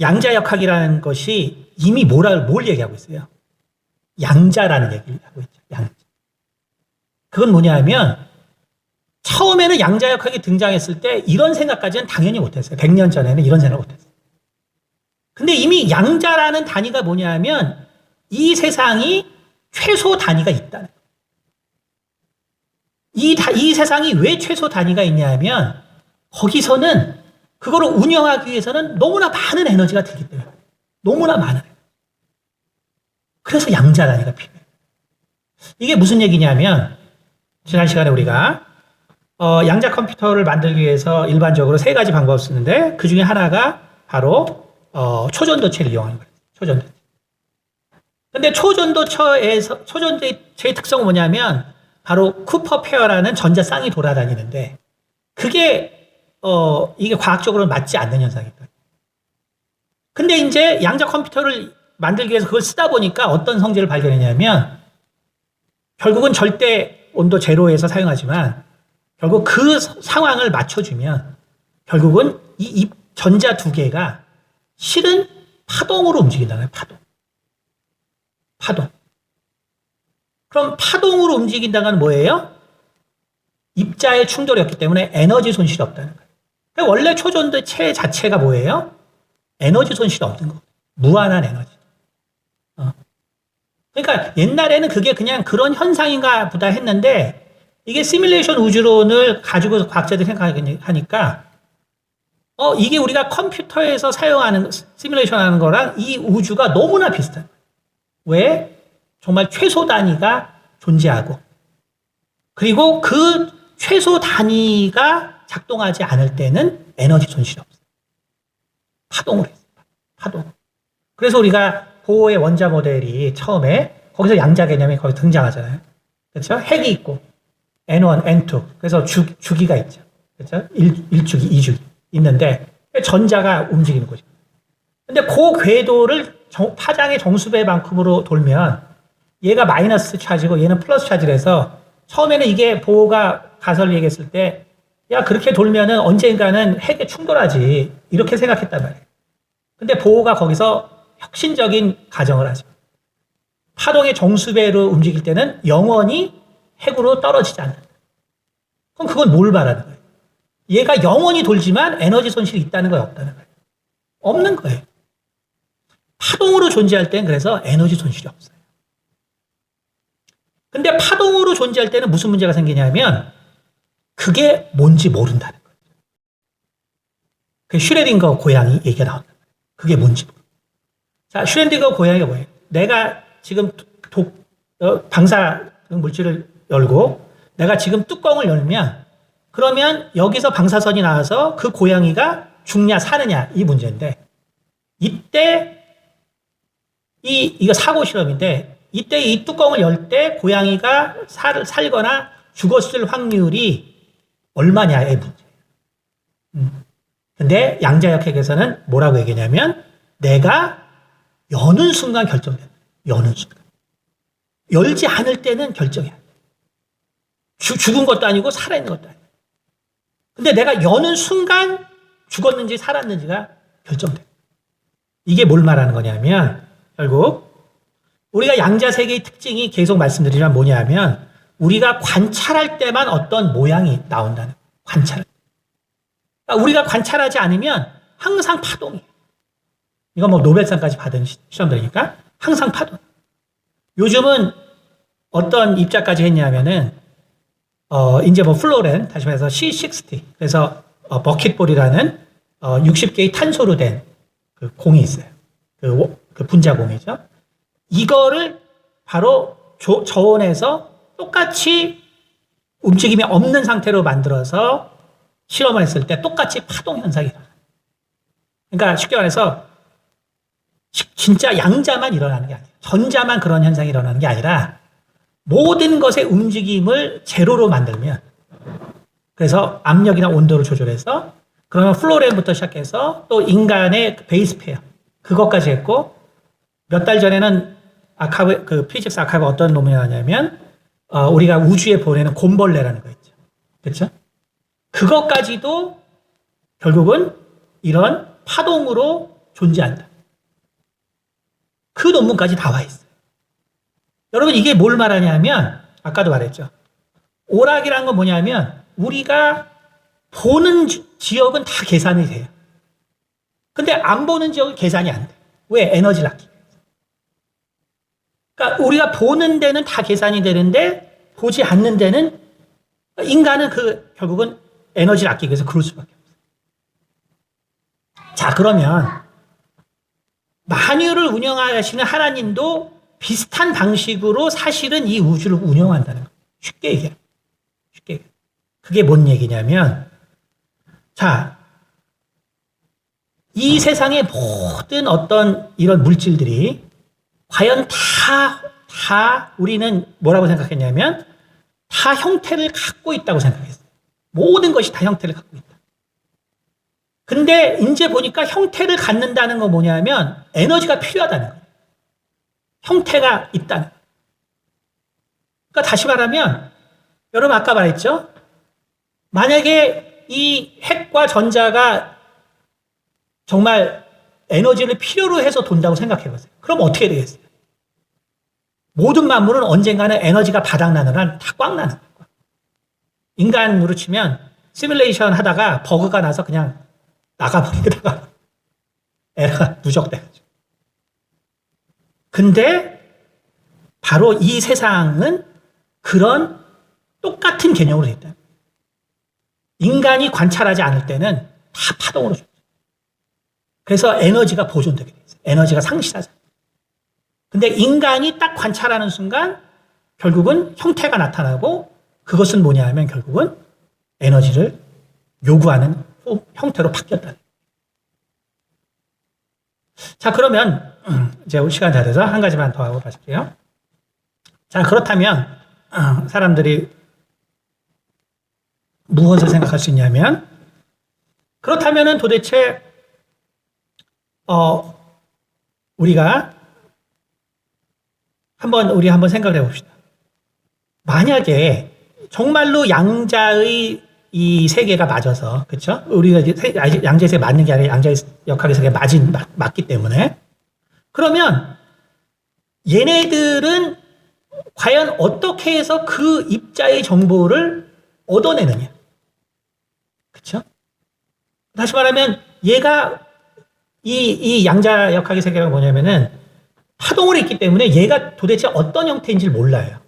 양자역학이라는 것이 이미 뭘 얘기하고 있어요? 양자라는 얘기를 하고 있죠. 양자. 그건 뭐냐 하면 처음에는 양자역학이 등장했을 때 이런 생각까지는 당연히 못했어요. 100년 전에는 이런 생각을 못했어요. 근데 이미 양자라는 단위가 뭐냐 하면 이 세상이 최소 단위가 있다는 거예요. 이 세상이 왜 최소 단위가 있냐 하면 거기서는 그거를 운영하기 위해서는 너무나 많은 에너지가 들기 때문에 너무나 많은 에너지. 그래서 양자 단위가 필요해요. 이게 무슨 얘기냐면 지난 시간에 우리가 양자 컴퓨터를 만들기 위해서 일반적으로 3가지 방법을 쓰는데 그 중에 하나가 바로 초전도체를 이용하는 거예요. 초전도체. 근데 초전도체의 특성은 뭐냐면 바로 쿠퍼 페어라는 전자 쌍이 돌아다니는데 그게 이게 과학적으로는 맞지 않는 현상이거든요. 근데 이제 양자 컴퓨터를 만들기 위해서 그걸 쓰다 보니까 어떤 성질을 발견했냐면 결국은 절대 온도 제로에서 사용하지만 결국 그 상황을 맞춰주면 결국은 이 전자 2개가 실은 파동으로 움직인다는 거예요. 파동. 그럼 파동으로 움직인다는 건 뭐예요? 입자의 충돌이 없기 때문에 에너지 손실이 없다는 거예요. 그러니까 원래 초전도체 자체가 뭐예요? 에너지 손실이 없는 거. 무한한 에너지. 그러니까 옛날에는 그게 그냥 그런 현상인가 보다 했는데 이게 시뮬레이션 우주론을 가지고 과학자들이 생각하니까 이게 우리가 컴퓨터에서 사용하는 시뮬레이션 하는 거랑 이 우주가 너무나 비슷한 거예요. 왜? 정말 최소 단위가 존재하고 그리고 그 최소 단위가 작동하지 않을 때는 에너지 손실이 없어요. 파동으로 했어요. 파동. 그래서 우리가 보어의 원자 모델이 처음에 거기서 양자 개념이 거기 등장하잖아요. 그렇죠? 핵이 있고 N1, N2 그래서 주기가 있죠. 그렇죠? 1주기, 2주기 있는데 전자가 움직이는 거죠. 근데 그 궤도를 파장의 정수배만큼으로 돌면 얘가 마이너스 차지고 얘는 플러스 차지를 해서 처음에는 이게 보호가 가설을 얘기했을 때 야 그렇게 돌면은 언젠가는 핵에 충돌하지 이렇게 생각했단 말이에요. 근데 보호가 거기서 혁신적인 가정을 하죠. 파동의 정수배로 움직일 때는 영원히 핵으로 떨어지지 않는다. 그럼 그건 뭘 말하는 거예요? 얘가 영원히 돌지만 에너지 손실이 있다는 거예요? 없다는 거예요? 없는 거예요. 파동으로 존재할 때는 그래서 에너지 손실이 없어요. 근데 파동으로 존재할 때는 무슨 문제가 생기냐면 그게 뭔지 모른다는 거예요. 그 슈레딩거 고양이 얘기가 나온다. 그게 뭔지 모르고. 자, 슈레딩거 고양이가 뭐예요? 내가 지금 방사 물질을 열고 내가 지금 뚜껑을 열면 그러면 여기서 방사선이 나와서 그 고양이가 죽냐 사느냐 이 문제인데 이때 이거 사고 실험인데 이때 이 뚜껑을 열 때 고양이가 살거나 죽었을 확률이 얼마냐의 문제. 근데 양자역학에서는 뭐라고 얘기냐면 내가 여는 순간 결정된다. 여는 순간. 열지 않을 때는 결정이 안 돼. 죽은 것도 아니고 살아있는 것도 아니고. 근데 내가 여는 순간 죽었는지 살았는지가 결정돼. 이게 뭘 말하는 거냐면 결국 우리가 양자세계의 특징이 계속 말씀드리면 뭐냐면 우리가 관찰할 때만 어떤 모양이 나온다는 거예요. 관찰. 그러니까 우리가 관찰하지 않으면 항상 파동이에요. 이거 뭐 노벨상까지 받은 시험들이니까 항상 파동. 요즘은 어떤 입자까지 했냐면은 이제 뭐 플로렌 다시 말해서 C60 그래서 버킷볼이라는 60개의 탄소로 된 그 공이 있어요. 그 분자공이죠. 이거를 바로 저온에서 똑같이 움직임이 없는 상태로 만들어서 실험을 했을 때 똑같이 파동 현상이 일어나요. 그러니까 쉽게 말해서 진짜 양자만 일어나는 게 아니에요. 전자만 그런 현상이 일어나는 게 아니라 모든 것의 움직임을 제로로 만들면 그래서 압력이나 온도를 조절해서 그러면 플로렌부터 시작해서 또 인간의 베이스 페어 그것까지 했고 몇 달 전에는 아카브 그 피직스 아카브 어떤 논문이 나왔냐면 우리가 우주에 보내는 곰벌레라는 거 있죠. 그렇죠? 그것까지도 결국은 이런 파동으로 존재한다. 그 논문까지 다 와 있어요. 여러분 이게 뭘 말하냐면 아까도 말했죠. 오락이라는 건 뭐냐면 우리가 보는 지역은 다 계산이 돼요. 근데 안 보는 지역은 계산이 안 돼. 왜? 에너지를 아끼기 위해서. 그러니까 우리가 보는 데는 다 계산이 되는데 보지 않는 데는 인간은 결국은 에너지를 아끼기 위해서 그럴 수밖에 없어요. 자, 그러면 만유를 운영하시는 하나님도 비슷한 방식으로 사실은 이 우주를 운영한다는 거예요. 쉽게 얘기해요. 쉽게 얘기해요. 그게 뭔 얘기냐면 자, 이 세상의 모든 어떤 이런 물질들이 과연 다 우리는 뭐라고 생각했냐면 다 형태를 갖고 있다고 생각했어요. 모든 것이 다 형태를 갖고 있다. 근데 이제 보니까 형태를 갖는다는 건 뭐냐면 에너지가 필요하다는 거예요. 형태가 있다는 거예요. 그러니까 다시 말하면 여러분 아까 말했죠? 만약에 이 핵과 전자가 정말 에너지를 필요로 해서 돈다고 생각해 보세요. 그럼 어떻게 되겠어요? 모든 만물은 언젠가는 에너지가 바닥나는 한 다 꽉 나는 거예요. 인간으로 치면 시뮬레이션 하다가 버그가 나서 그냥 나가버리다가 에러가 누적돼가지고. 근데 바로 이 세상은 그런 똑같은 개념으로 되어 있다. 인간이 관찰하지 않을 때는 다 파동으로 존재. 그래서 에너지가 보존되게 돼 있어요. 에너지가 상실하지 않아요. 근데 인간이 딱 관찰하는 순간 결국은 형태가 나타나고 그것은 뭐냐 하면 결국은 에너지를 요구하는 형태로 바뀌었다. 자, 그러면 이제 우리 시간 다 돼서 한 가지만 더 하고 마실게요. 자, 그렇다면 사람들이 무엇을 생각할 수 있냐면 그렇다면은 도대체 우리가 우리 한번 생각을 해봅시다. 만약에 정말로 양자의 이 세계가 맞아서, 그렇죠? 우리가 이제 양자의 세계 맞는 게 아니라 양자의 역학의 세계가 맞기 때문에 그러면 얘네들은 과연 어떻게 해서 그 입자의 정보를 얻어내느냐? 그렇죠? 다시 말하면 얘가 이 양자 역학의 세계가 뭐냐면은 파동을 했기 때문에 얘가 도대체 어떤 형태인지를 몰라요.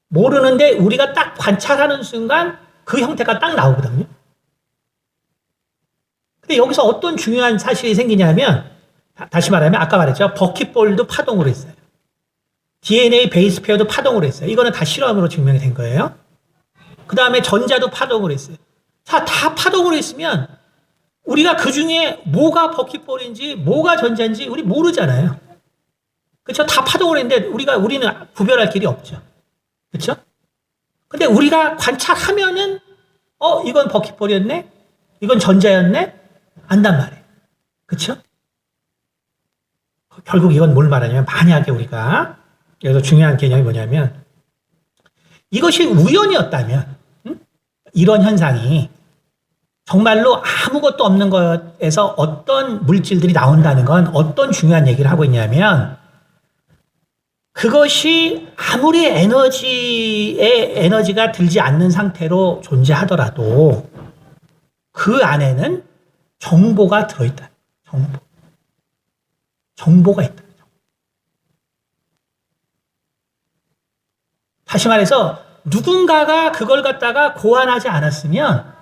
모르는데 우리가 딱 관찰하는 순간 그 형태가 딱 나오거든요. 근데 여기서 어떤 중요한 사실이 생기냐면 다시 말하면 아까 말했죠. 버킷볼도 파동으로 했어요. DNA 베이스 페어도 파동으로 했어요. 이거는 다 실험으로 증명이 된 거예요. 그 다음에 전자도 파동으로 했어요. 자, 다 파동으로 했으면 우리가 그 중에 뭐가 버킷볼인지 뭐가 전자인지 우리 모르잖아요. 그렇죠? 다 파동을 했는데 우리는 구별할 길이 없죠. 그렇죠? 근데 우리가 관찰하면은 이건 버킷볼이었네? 이건 전자였네? 안단 말이에요. 그렇죠? 결국 이건 뭘 말하냐면 만약에 우리가 여기서 중요한 개념이 뭐냐면 이것이 우연이었다면 이런 현상이 정말로 아무것도 없는 것에서 어떤 물질들이 나온다는 건 어떤 중요한 얘기를 하고 있냐면 그것이 아무리 에너지가 들지 않는 상태로 존재하더라도 그 안에는 정보가 들어있다. 정보가 있다. 다시 말해서 누군가가 그걸 갖다가 고안하지 않았으면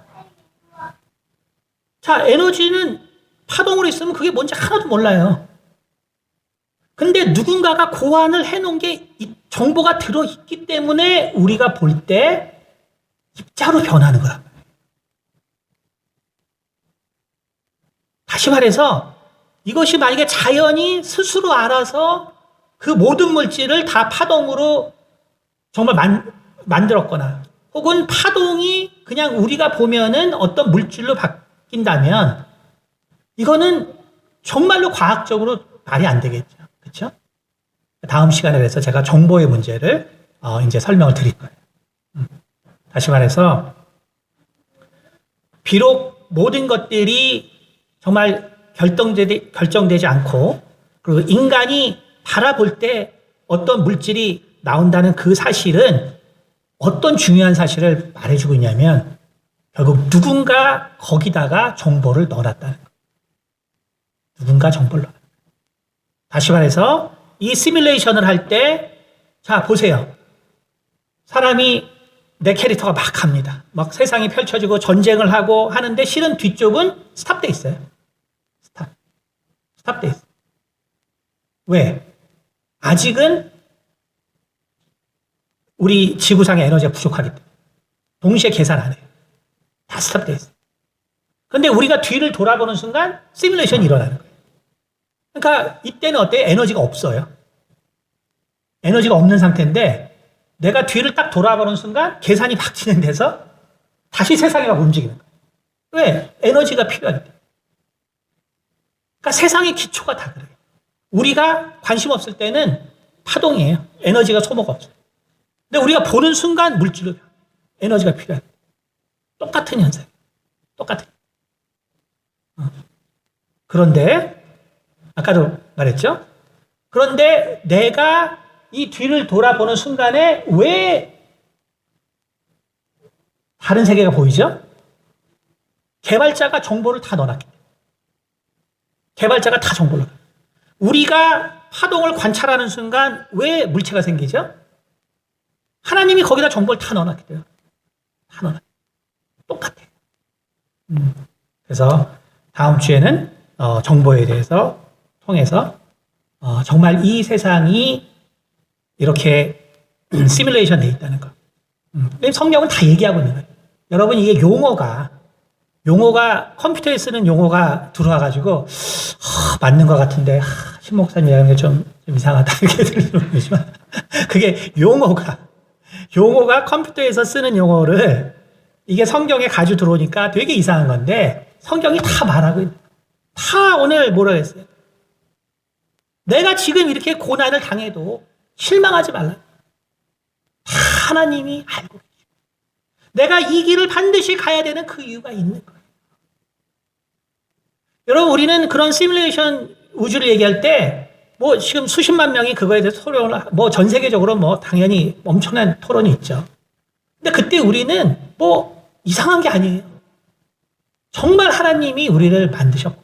자, 에너지는 파동으로 있으면 그게 뭔지 하나도 몰라요. 근데 누군가가 고안을 해놓은 게 정보가 들어있기 때문에 우리가 볼 때 입자로 변하는 거란 말이에요. 다시 말해서 이것이 만약에 자연이 스스로 알아서 그 모든 물질을 다 파동으로 정말 만들었거나 혹은 파동이 그냥 우리가 보면은 어떤 물질로 바뀐다면 이거는 정말로 과학적으로 말이 안 되겠죠. 그렇죠? 다음 시간에 그래서 제가 정보의 문제를 이제 설명을 드릴 거예요. 다시 말해서 비록 모든 것들이 정말 결정되지 않고 그리고 인간이 바라볼 때 어떤 물질이 나온다는 그 사실은 어떤 중요한 사실을 말해주고 있냐면 결국 누군가 거기다가 정보를 넣어놨다는 거예요. 누군가 정보를 넣어놨다. 다시 말해서 이 시뮬레이션을 할 때 자 보세요. 사람이 내 캐릭터가 막 합니다. 막 세상이 펼쳐지고 전쟁을 하고 하는데 실은 뒤쪽은 스탑돼 있어요. 스탑돼 있어요. 왜? 아직은 우리 지구상의 에너지가 부족하기 때문에 동시에 계산 안 해요. 다 스탑돼 있어요. 그런데 우리가 뒤를 돌아보는 순간 시뮬레이션이 일어나는 거예요. 그러니까 이때는 어때요? 에너지가 없어요. 에너지가 없는 상태인데 내가 뒤를 딱 돌아보는 순간 계산이 막 진행돼서 다시 세상이 막 움직이는 거예요. 왜? 에너지가 필요하기 때문에. 그러니까 세상의 기초가 다 그래요. 우리가 관심 없을 때는 파동이에요. 에너지가 소모가 없어요. 근데 우리가 보는 순간 물질로 에너지가 필요해요. 똑같은 현상이에요. 똑같은. 그런데 아까도 말했죠? 그런데 내가 이 뒤를 돌아보는 순간에 왜 다른 세계가 보이죠? 개발자가 정보를 다 넣어놨기 때문에. 개발자가 다 정보를 넣어놨어요. 우리가 파동을 관찰하는 순간 왜 물체가 생기죠? 하나님이 거기다 정보를 다 넣어놨기 때문에. 다 넣어놨어요. 똑같아요. 그래서 다음 주에는 정보에 대해서 통해서 정말 이 세상이 이렇게 시뮬레이션 되어 있다는 거. 성경은 다 얘기하고 있는 거예요. 여러분 이게 용어가 컴퓨터에 쓰는 용어가 들어와가지고 맞는 것 같은데 신 목사님 이야기하는 게 좀 이상하다 이렇게 들리지만 그게 용어가 컴퓨터에서 쓰는 용어를 이게 성경에 가지고 들어오니까 되게 이상한 건데 성경이 다 말하고 있는 다 오늘 뭐라 했어요? 내가 지금 이렇게 고난을 당해도 실망하지 말라. 다 하나님이 알고 계시고 내가 이 길을 반드시 가야 되는 그 이유가 있는 거예요. 여러분 우리는 그런 시뮬레이션 우주를 얘기할 때 뭐 지금 수십만 명이 그거에 대해서 토론을 뭐 전 세계적으로 뭐 당연히 엄청난 토론이 있죠. 근데 그때 우리는 뭐 이상한 게 아니에요. 정말 하나님이 우리를 만드셨고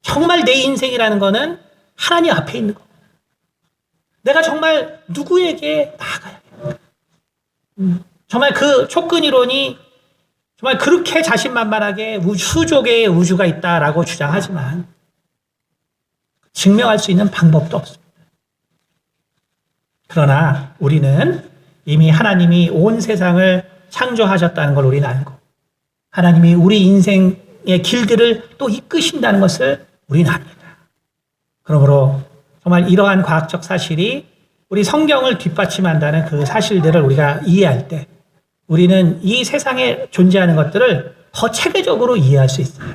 정말 내 인생이라는 거는 하나님 앞에 있는 거. 내가 정말 누구에게 나아가야 돼. 정말 그 촉근이론이 정말 그렇게 자신만만하게 수조개의 우주가 있다라고 주장하지만 증명할 수 있는 방법도 없습니다. 그러나 우리는 이미 하나님이 온 세상을 창조하셨다는 걸 우리는 알고 하나님이 우리 인생의 길들을 또 이끄신다는 것을 우리는 압니다. 그러므로 정말 이러한 과학적 사실이 우리 성경을 뒷받침한다는 그 사실들을 우리가 이해할 때 우리는 이 세상에 존재하는 것들을 더 체계적으로 이해할 수 있어요.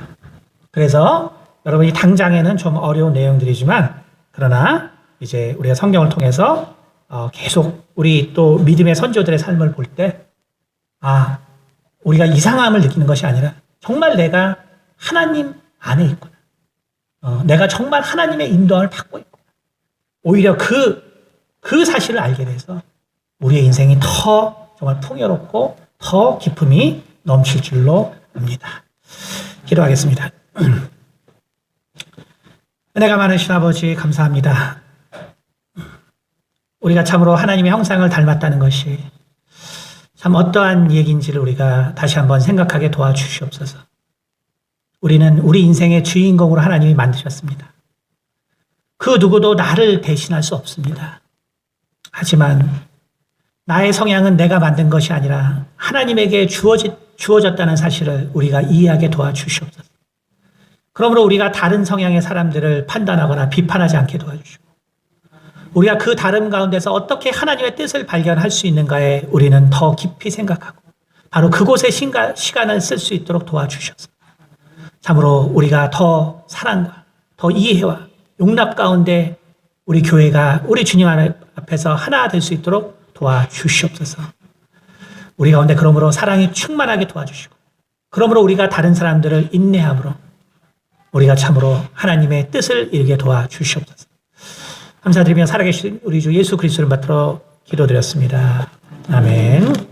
그래서 여러분이 당장에는 좀 어려운 내용들이지만 그러나 이제 우리가 성경을 통해서 계속 우리 또 믿음의 선조들의 삶을 볼 때 우리가 이상함을 느끼는 것이 아니라 정말 내가 하나님 안에 있구나. 내가 정말 하나님의 인도함을 받고 있구나. 오히려 그 사실을 알게 돼서 우리의 인생이 더 정말 풍요롭고 더 기쁨이 넘칠 줄로 압니다. 기도하겠습니다. 은혜가 많으신 아버지 감사합니다. 우리가 참으로 하나님의 형상을 닮았다는 것이 참 어떠한 얘기인지를 우리가 다시 한번 생각하게 도와주시옵소서. 우리는 우리 인생의 주인공으로 하나님이 만드셨습니다. 그 누구도 나를 대신할 수 없습니다. 하지만 나의 성향은 내가 만든 것이 아니라 하나님에게 주어졌다는 사실을 우리가 이해하게 도와주시옵소서. 그러므로 우리가 다른 성향의 사람들을 판단하거나 비판하지 않게 도와주시고 우리가 그 다름 가운데서 어떻게 하나님의 뜻을 발견할 수 있는가에 우리는 더 깊이 생각하고 바로 그곳에 시간을 쓸 수 있도록 도와주셔서 참으로 우리가 더 사랑과 더 이해와 용납 가운데 우리 교회가 우리 주님 앞에서 하나 될 수 있도록 도와주시옵소서. 우리 가운데 그러므로 사랑이 충만하게 도와주시고 그러므로 우리가 다른 사람들을 인내함으로 우리가 참으로 하나님의 뜻을 이루게 도와주시옵소서. 감사드리며 살아계신 우리 주 예수 그리스도를 받들어 기도드렸습니다. 아멘.